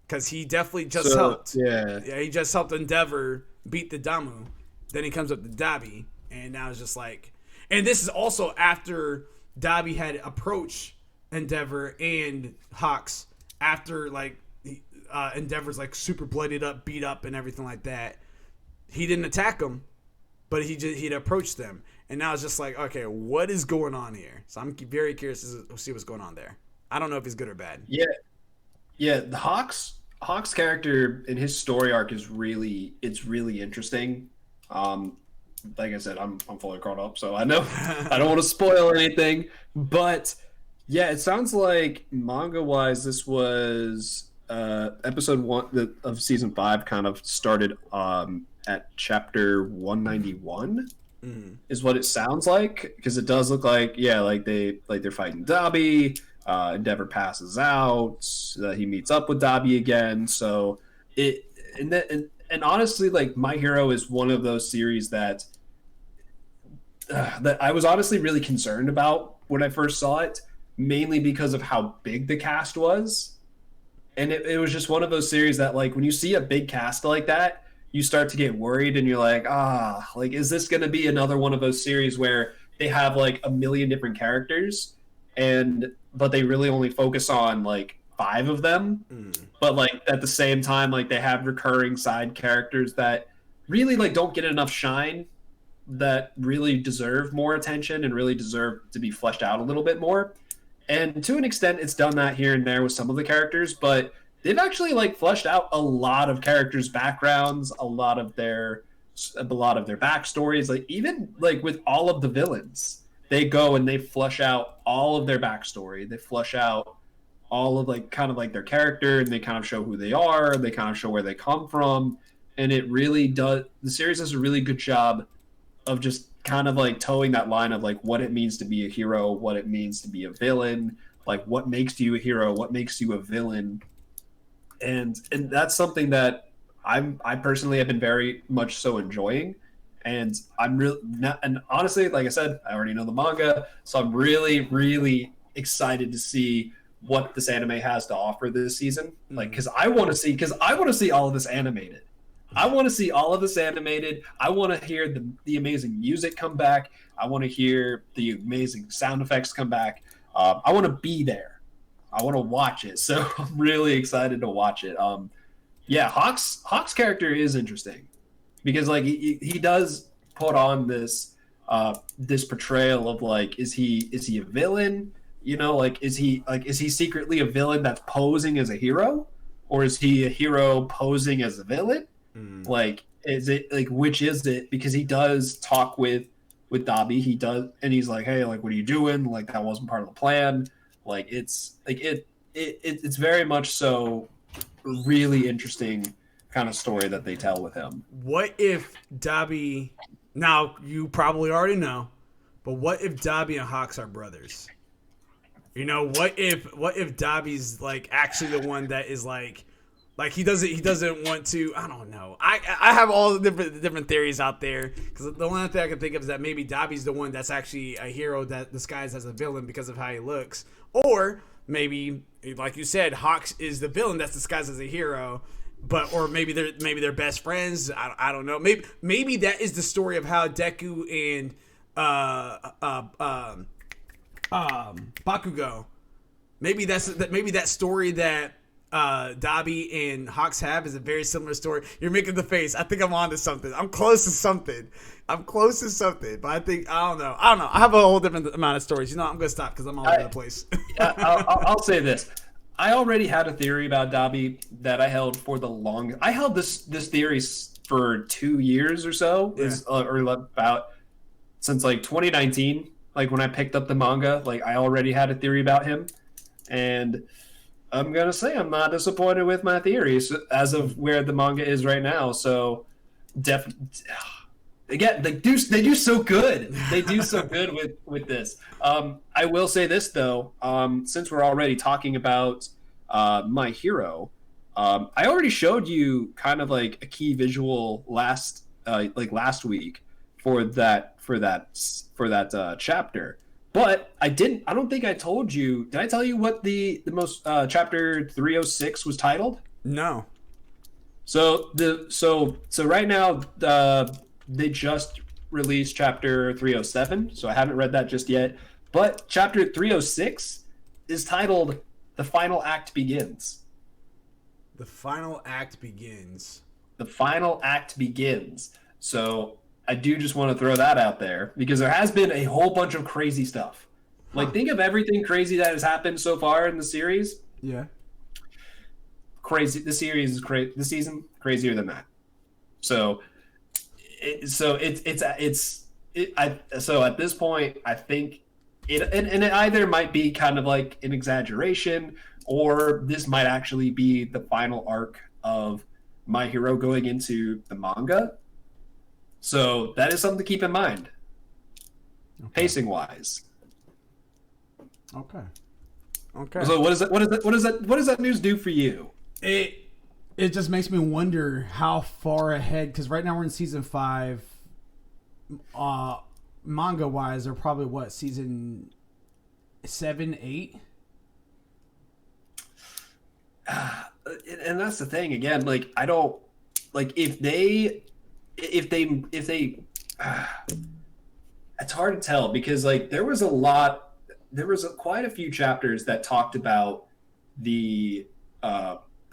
Because he definitely just helped. Yeah, he just helped Endeavor beat the Damu. Then he comes up to Dabi. And now it's just like... And this is also after Dabi had approached Endeavor and Hawks. After, like, Endeavor's, like, super bloodied up, beat up, and everything like that. He didn't attack him. But he'd approached them. And now it's just like, okay, what is going on here? So I'm very curious to see what's going on there. I don't know if he's good or bad. Yeah, the Hawks character and his story arc is really interesting. Like I said, I'm fully caught up, so I know I don't want to spoil anything. But yeah, it sounds like manga wise, this was episode 1 of season 5 kind of started at chapter 191 is what it sounds like, because it does look like they're fighting Dabi. Endeavor passes out. He meets up with Dabi again. So and honestly, like, My Hero is one of those series that I was honestly really concerned about when I first saw it, mainly because of how big the cast was. And it was just one of those series that, like, when you see a big cast like that, you start to get worried, and you're like, is this going to be another one of those series where they have like a million different characters, but they really only focus on like 5 of them, but like at the same time, like, they have recurring side characters that really like don't get enough shine, that really deserve more attention and really deserve to be fleshed out a little bit more. And to an extent, it's done that here and there with some of the characters, but they've actually like fleshed out a lot of characters' backgrounds, a lot of their backstories. Like, even like with all of the villains, they go and they flesh out all of their backstory. They flesh out all of like kind of like their character, and they kind of show who they are. They kind of show where they come from, and it really does. The series does a really good job of just kind of like towing that line of like what it means to be a hero, what it means to be a villain, like what makes you a hero, what makes you a villain. And that's something that I personally have been very much so enjoying, and I'm really not, and honestly, like I said, I already know the manga, so I'm really, really excited to see what this anime has to offer this season. Like, because I want to see all of this animated. I want to see all of this animated. I want to hear the amazing music come back. I want to hear the amazing sound effects come back. I want to be there. I want to watch it. So I'm really excited to watch it. Hawk's character is interesting because like he does put on this portrayal of like, is he a villain? You know, like is he secretly a villain that's posing as a hero, or is he a hero posing as a villain? Like, is it like, which is it? Because he does talk with Dabi. He does, and he's like, hey, like, what are you doing? Like, that wasn't part of the plan. Like, it's like it's very much so really interesting kind of story that they tell with him. What if Dabi? Now you probably already know, but what if Dabi and Hawks are brothers? You know, what if Dobby's like actually the one that is like he doesn't want to. I don't know. I have all the different theories out there, because the only thing I can think of is that maybe Dobby's the one that's actually a hero that disguised as a villain because of how he looks, or maybe, like you said, Hawks is the villain that's disguised as a hero. But or maybe they're best friends. I don't know. Maybe that is the story of how Deku and Bakugo. Maybe that story that Dabi and Hawks have is a very similar story. You're making the face. I think I'm on to something. I'm close to something. But I don't know. I have a whole different amount of stories. You know, I'm gonna stop because I'm all over the place. I'll say this. I already had a theory about Dabi that I held for the longest. I held this theory for 2 years or so, or about since like 2019. Like when I picked up the manga, like I already had a theory about him, and I'm gonna say I'm not disappointed with my theories as of where the manga is right now. So, again, they do so good. They do so good with this. I will say this though, since we're already talking about My Hero, I already showed you kind of like a key visual last week for that chapter. But I don't think I told you. Did I tell you what the most chapter 306 was titled? No. So right now they just released chapter 307, so I haven't read that just yet. But chapter 306 is titled "The Final Act Begins." The final act begins. The final act begins. So I do just want to throw that out there because there has been a whole bunch of crazy stuff. Like, think of everything crazy that has happened so far in the series. Yeah. Crazy. The series is crazy. The season crazier than that. So at this point, I think it either might be kind of like an exaggeration, or this might actually be the final arc of My Hero going into the manga. So that is something to keep in mind, pacing wise. Okay. So what does that news do for you? It just makes me wonder how far ahead, because right now we're in season 5. Manga wise, they're probably what, season 7, 8. And that's the thing again. Like I don't like if they. It's hard to tell because like there was quite a few chapters that talked about the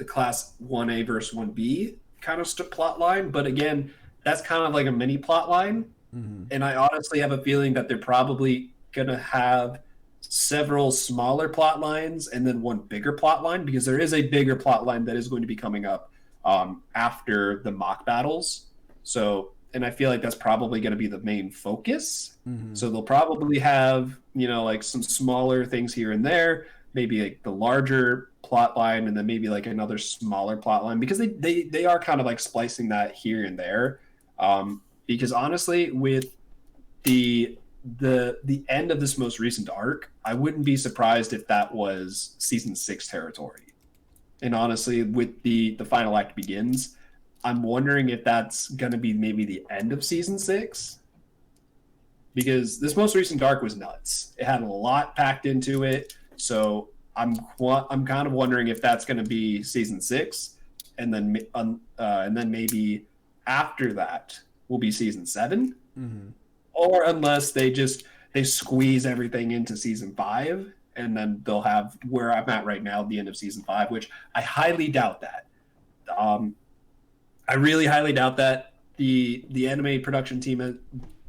class 1A versus 1B kind of plot line, but again, that's kind of like a mini plot line. Mm-hmm. And I honestly have a feeling that they're probably gonna have several smaller plot lines and then one bigger plot line, because there is a bigger plot line that is going to be coming up after the mock battles. So, and I feel like that's probably going to be the main focus. Mm-hmm. So they'll probably have, like some smaller things here and there, maybe like the larger plot line, and then maybe like another smaller plot line, because they are kind of like splicing that here and there. Because honestly, with the end of this most recent arc, I wouldn't be surprised if that was season 6 territory. And honestly, with the final act begins, I'm wondering if that's going to be maybe the end of season 6, because this most recent arc was nuts. It had a lot packed into it. So I'm kind of wondering if that's going to be season 6, and then maybe after that will be season 7, mm-hmm. Or unless they squeeze everything into season 5, and then they'll have where I'm at right now, the end of season 5, which I highly doubt that. I really highly doubt that. The anime production team,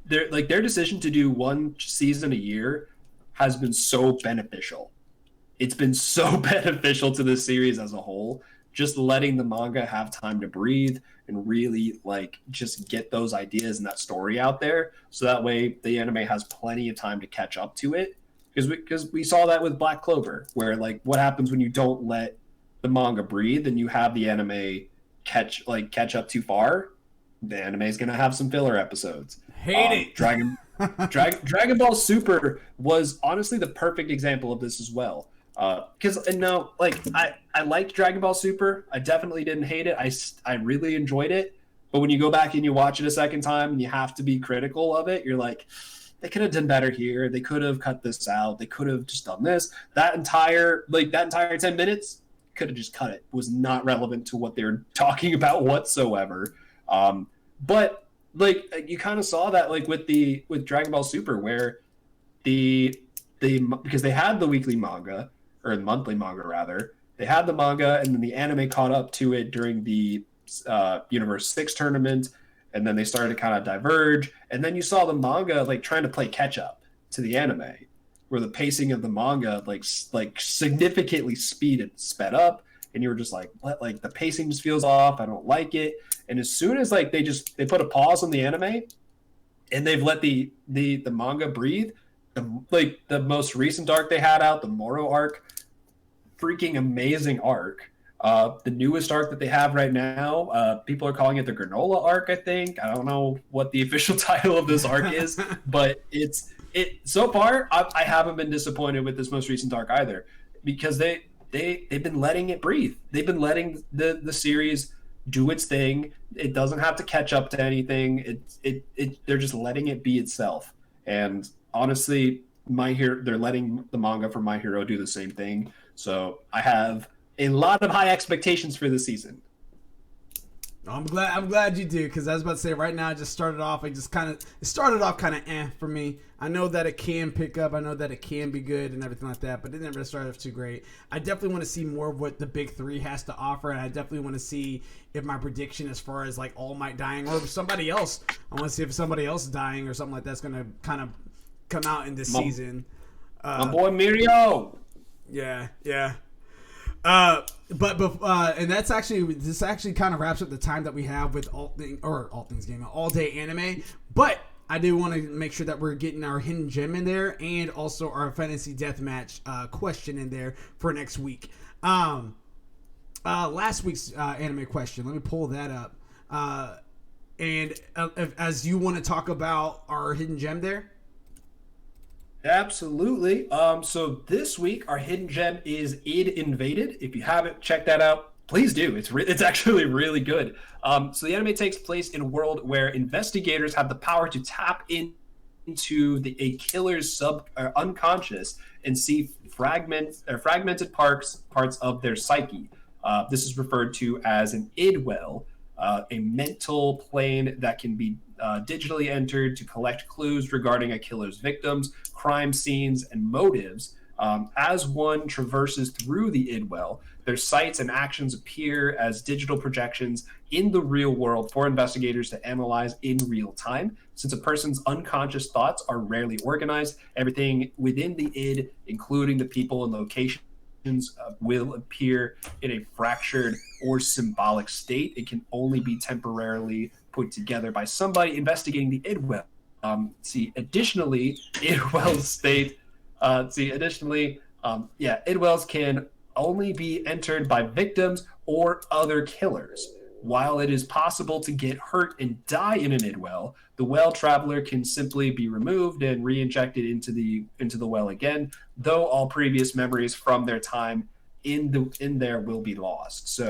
their decision to do one season a year has been so beneficial. It's been so beneficial to the series as a whole, just letting the manga have time to breathe and really like just get those ideas and that story out there, so that way the anime has plenty of time to catch up to it. Because we saw that with Black Clover, where like what happens when you don't let the manga breathe and you have the anime catch up too far, the anime is going to have some filler episodes. Hate it. Dragon Ball Super was honestly the perfect example of this as well. Because no, like I liked Dragon Ball Super. I definitely didn't hate it. I really enjoyed it. But when you go back and you watch it a second time and you have to be critical of it, you're like, they could have done better here. They could have cut this out. They could have just done this. That entire 10 minutes could have just cut it. It was not relevant to what they were talking about whatsoever. But like you kind of saw that like with Dragon Ball Super, where because they had the weekly manga or the monthly manga rather, they had the manga and then the anime caught up to it during the Universe 6 tournament, and then they started to kind of diverge, and then you saw the manga like trying to play catch up to the anime, where the pacing of the manga like significantly sped up, and you were just like, what? Like the pacing just feels off. I don't like it. And as soon as like they put a pause on the anime, and they've let the manga breathe, the most recent arc they had out, the Moro arc, freaking amazing arc. The newest arc that they have right now, people are calling it the Granola Arc, I think. I don't know what the official title of this arc is, but so far I haven't been disappointed with this most recent arc either, because they've been letting it breathe. They've been letting the series do its thing. It doesn't have to catch up to anything. They're just letting it be itself. And honestly, they're letting the manga for My Hero do the same thing. So I have a lot of high expectations for this season. I'm glad you do, because I was about to say right now it started off kind of for me. I know that it can pick up, I know that it can be good and everything like that, but it never started off too great. I definitely want to see more of what the big three has to offer, and I definitely want to see if my prediction as far as like All Might dying or somebody else, I want to see if somebody else dying or something like that's going to kind of come out in this season. My boy Mirio. Yeah. And this actually kind of wraps up the time that we have with All Day Anime. But I do want to make sure that we're getting our hidden gem in there and also our fantasy deathmatch question in there for next week. Last week's anime question. Let me pull that up. As you want to talk about our hidden gem there. Absolutely. So this week our hidden gem is Id Invaded. If you haven't checked that out, please do. It's actually really good. So the anime takes place in a world where investigators have the power to tap into a killer's unconscious and see fragmented parts of their psyche. This is referred to as an id well, a mental plane that can be digitally entered to collect clues regarding a killer's victims, crime scenes, and motives. As one traverses through the id well, their sights and actions appear as digital projections in the real world for investigators to analyze in real time. Since a person's unconscious thoughts are rarely organized, everything within the id, including the people and locations, will appear in a fractured or symbolic state. It can only be temporarily put together by somebody investigating the id well. Additionally, id wells id wells can only be entered by victims or other killers. While it is possible to get hurt and die in an id well, the well traveler can simply be removed and re-injected into the well again, though all previous memories from their time in there will be lost.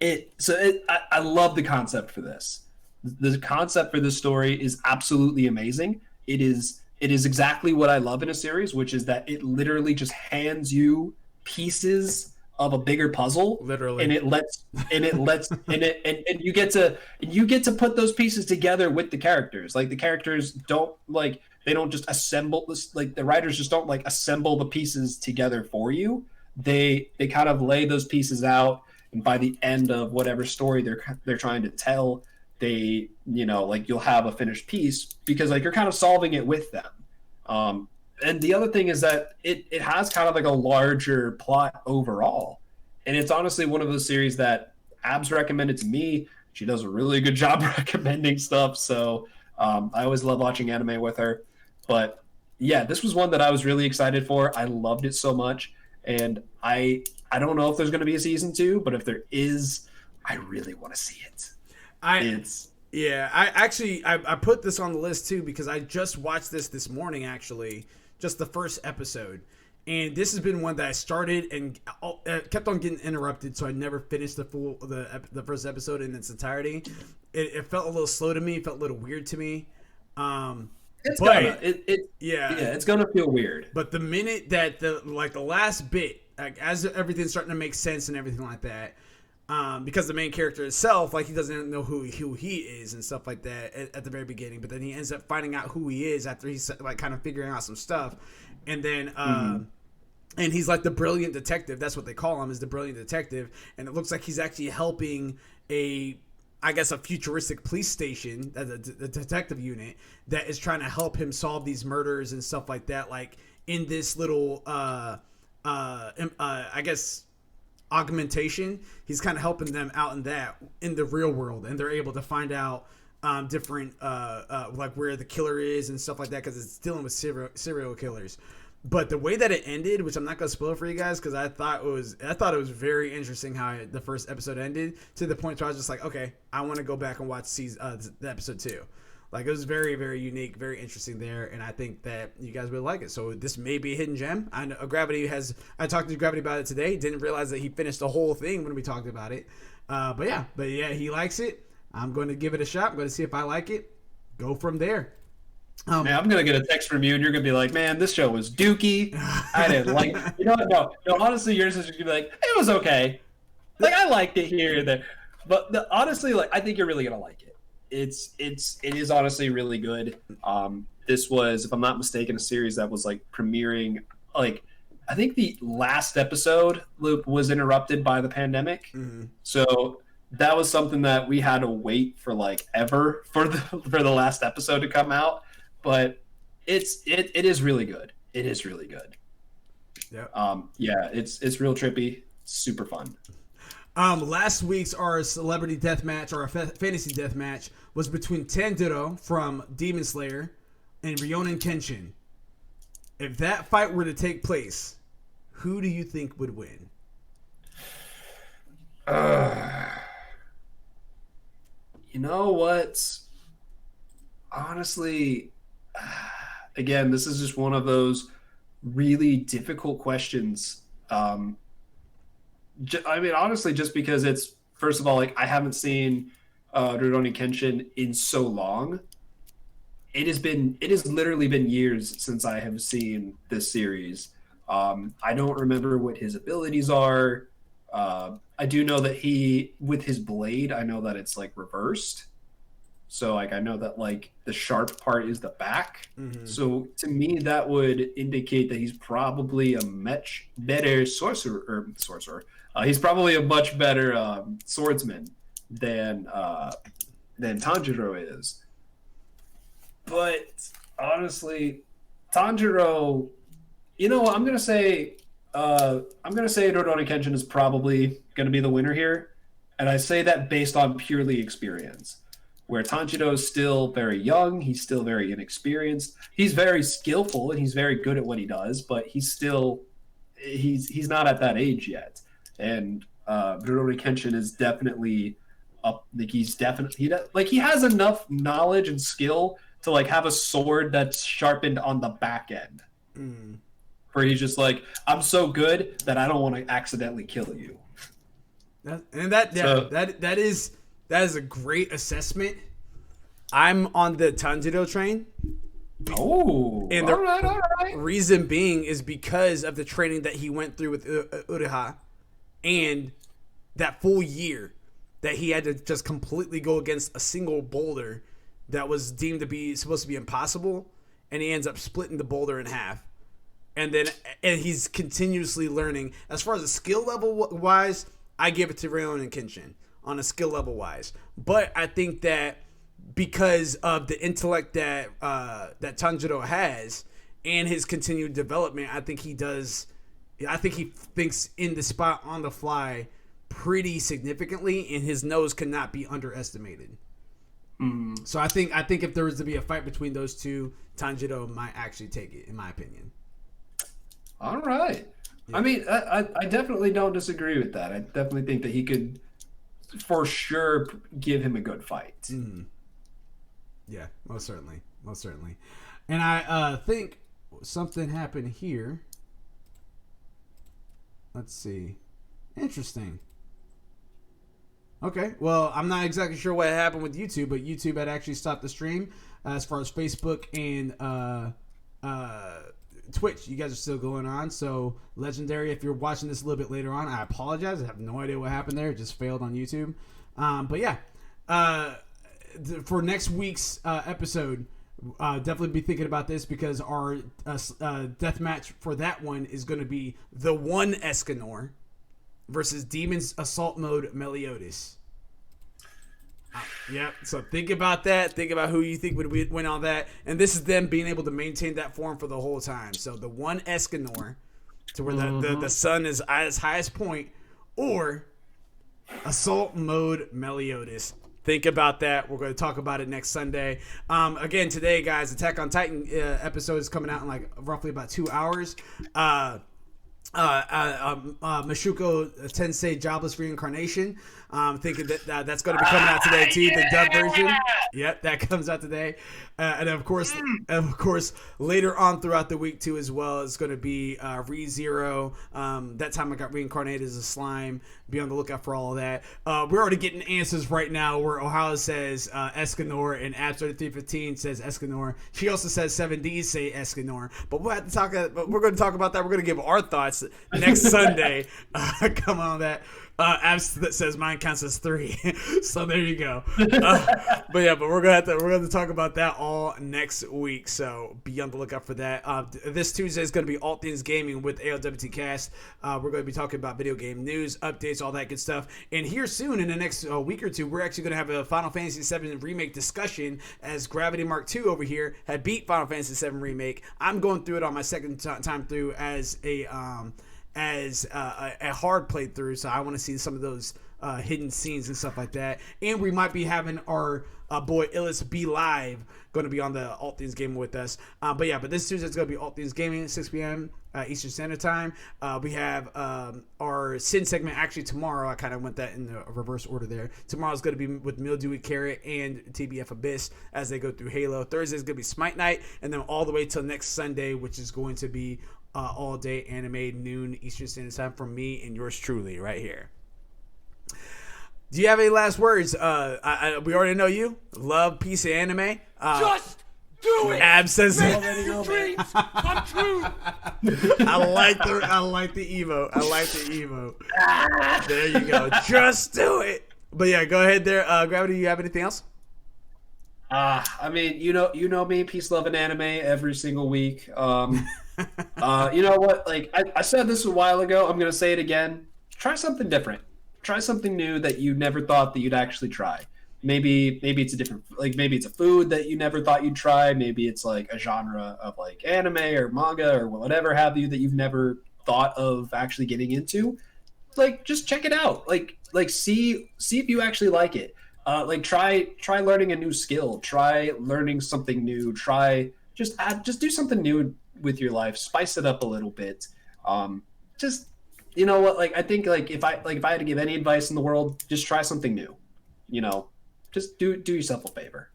I love the concept for this. The concept for this story is absolutely amazing. It is exactly what I love in a series, which is that it literally just hands you pieces of a bigger puzzle, literally, and you get to put those pieces together with the characters. Like the characters don't just assemble this, like the writers just don't like assemble the pieces together for you. They kind of lay those pieces out, and by the end of whatever story they're trying to tell, they, you'll have a finished piece because like you're kind of solving it with them. And the other thing is that it has kind of like a larger plot overall. And it's honestly one of those series that Abs recommended to me. She does a really good job recommending stuff. So I always love watching anime with her. But yeah, this was one that I was really excited for. I loved it so much. And I don't know if there's going to be a season 2, but if there is, I really want to see it. Yeah, I put this on the list too because I just watched this morning actually, just the first episode, and this has been one that I started and kept on getting interrupted, so I never finished the first episode in its entirety. It felt a little slow to me. It felt a little weird to me. It's it's gonna feel weird. But the minute that the last bit, like, as everything's starting to make sense and everything like that. Because the main character itself, like, he doesn't know who he is and stuff like that at the very beginning, but then he ends up finding out who he is after he's like kind of figuring out some stuff, and then and he's like the brilliant detective. That's what they call him, is the brilliant detective, and it looks like he's actually helping a futuristic police station, the detective unit that is trying to help him solve these murders and stuff like that, like in this little I guess augmentation. He's kind of helping them out in the real world, and they're able to find out different like where the killer is and stuff like that, because it's dealing with serial killers. But the way that it ended, which I'm not gonna spoil for you guys, because I thought it was very interesting how the first episode ended, to the point where I was just like, okay, I want to go back and watch the episode 2. Like, it was very, very unique, very interesting there, and I think that you guys would like it. So this may be a hidden gem. I know I talked to Gravity about it today. Didn't realize that he finished the whole thing when we talked about it. But yeah, he likes it. I'm going to give it a shot. I'm going to see if I like it. Go from there. Man, I'm gonna get a text from you, and you're gonna be like, "Man, this show was dookie. I didn't like." You know what? No. Honestly, yours is gonna be like, "It was okay. Like, I liked it here and there." But honestly, like, I think you're really gonna like it. It is honestly really good. This was, if I'm not mistaken, a series that was like premiering. Like, I think the last episode loop was interrupted by the pandemic, so that was something that we had to wait for like ever for the last episode to come out. But it is really good. It is really good. Yeah. It's real trippy, super fun. Last week's our celebrity death match, or our fantasy death match, was between Tanjiro from Demon Slayer and Rurouni Kenshin. If that fight were to take place, who do you think would win? You know what? Honestly, again, this is just one of those really difficult questions. I mean, honestly, just because it's, first of all, like, I haven't seen Rurouni Kenshin in so long. It has literally been years since I have seen this series. I don't remember what his abilities are. I do know that with his blade, I know that it's like reversed. So, like, I know that, like, the sharp part is the back. So to me, that would indicate that he's probably a much better sorcerer. He's probably a much better swordsman than Tanjiro is. But honestly, Tanjiro, you know what? I'm gonna say Rurouni Kenshin is probably gonna be the winner here, and I say that based on purely experience. Where Tanjiro is still very young, he's still very inexperienced. He's very skillful and he's very good at what he does, but he's not at that age yet. And Rurouni Kenshin is definitely up. Like, he has enough knowledge and skill to, like, have a sword that's sharpened on the back end. Where he's just like, I'm so good that I don't want to accidentally kill you. That is a great assessment. I'm on the Tanjiro train. Oh, and all right. Reason being is because of the training that he went through with Uchiha, and that full year that he had to just completely go against a single boulder that was deemed to be supposed to be impossible, and he ends up splitting the boulder in half. And he's continuously learning. As far as the skill level wise, I give it to Rurouni Kenshin on a skill level wise. But I think that because of the intellect that Tanjiro has and his continued development, I think he thinks in the spot on the fly pretty significantly, and his nose cannot be underestimated. So I think if there was to be a fight between those two, Tanjiro might actually take it, in my opinion. All right. Yeah. I mean, I definitely don't disagree with that. I definitely think that he could, for sure, give him a good fight. Yeah, most certainly. Most certainly. And I think something happened here. Let's see. Interesting. Okay, well, I'm not exactly sure what happened with YouTube, but YouTube had actually stopped the stream as far as Facebook and Twitch. You guys are still going on, so Legendary, if you're watching this a little bit later on, I apologize. I have no idea what happened there. It just failed on YouTube. But yeah, for next week's episode, definitely be thinking about this because our death match for that one is going to be the one Escanor versus Demon's Assault Mode Meliodas. Yeah, so think about that. Think about who you think would win all that. And this is them being able to maintain that form for the whole time. So the one Escanor to where the sun is at its highest point, or Assault Mode Meliodas. Think about that. We're going to talk about it next Sunday. Again, today, guys, Attack on Titan episode is coming out in like roughly about 2 hours. Mashuko Tensei Jobless Reincarnation. Thinking that that's going to be coming out today too. The dub version. Yep, that comes out today. And of course, later on throughout the week too, as well, it's going to be ReZero. That time I got reincarnated as a slime. Be on the lookout for all of that. We're already getting answers right now where Ohio says Escanor and Abs3315 says Escanor. She also says 7Ds say Escanor. But we'll have to talk. We're going to talk about that. We're going to give our thoughts next Sunday. Come on, that. Abs that says mine counts as 3. So there you go. But we're gonna talk about that all next week. So be on the lookout for that. This Tuesday is gonna be All Things Gaming with ALWT Cast. We're gonna be talking about video game news, updates, all that good stuff. And here soon, in the next week or two, we're actually gonna have a Final Fantasy VII remake discussion, as Gravity-Mark 2 over here had beat Final Fantasy VII remake. I'm going through it on my second time through as a hard playthrough, so I want to see some of those hidden scenes and stuff like that. And we might be having our boy Illis be live, going to be on the All Things Gaming with us. But this Tuesday is going to be All Things Gaming at 6 p.m. Eastern Standard Time. We have our Sin segment actually tomorrow. I kind of went that in the reverse order there. Tomorrow's going to be with Mildewy Carrot and TBF Abyss as they go through Halo. Thursday is going to be Smite Night, and then all the way till next Sunday, which is going to be all day anime, noon Eastern Standard Time, from me and yours truly right here. Do you have any last words? We already know you love piece of anime. Just do it. Ab says Make your dreams come true. I like the Evo. There you go. Just do it. But yeah, go ahead there. Gravity, you have anything else? I mean, you know me, peace, love, and anime every single week. You know what? Like I said this a while ago, I'm gonna say it again. Try something different. Try something new that you never thought that you'd actually try. Maybe it's a different, like maybe it's a food that you never thought you'd try. Maybe it's like a genre of like anime or manga or whatever have you that you've never thought of actually getting into. Like just check it out. Like see if you actually like it. Like try learning a new skill. Try learning something new. Just do something new with your life. Spice it up a little bit. Just, you know what? Like I think like if I had to give any advice in the world, just try something new. You know, just do yourself a favor.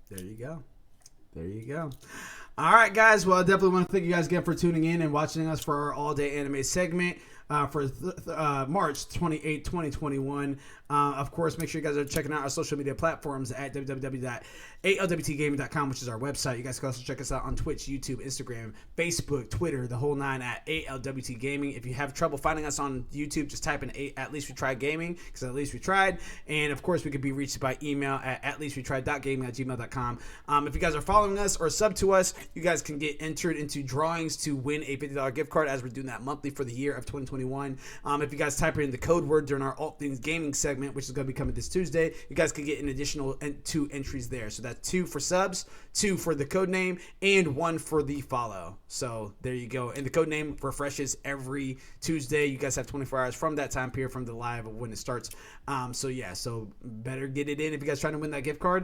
There you go. All right, guys. Well, I definitely want to thank you guys again for tuning in and watching us for our all-day anime segment for March 28, 2021. Of course, make sure you guys are checking out our social media platforms at www.alwtgaming.com, which is our website. You guys can also check us out on Twitch, YouTube, Instagram, Facebook, Twitter, the whole nine at ALWT Gaming. If you have trouble finding us on YouTube, just type in At Least We Tried Gaming, because At Least We Tried. And of course, we could be reached by email at leastwetried.gaming@gmail.com. If you guys are following us or sub to us, you guys can get entered into drawings to win a $50 gift card, as we're doing that monthly for the year of 2021. If you guys type in the code word during our All Things Gaming segment, which is going to be coming this Tuesday, you guys can get an additional 2 entries there. So that's 2 for subs, 2 for the code name, and 1 for the follow. So there you go. And the code name refreshes every Tuesday. You guys have 24 hours from that time period, from the live of when it starts. So better get it in if you guys trying to win that gift card.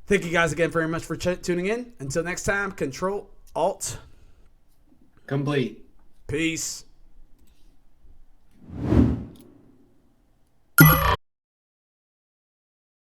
Thank you guys again very much for tuning in. Until next time, Control Alt Complete. Peace.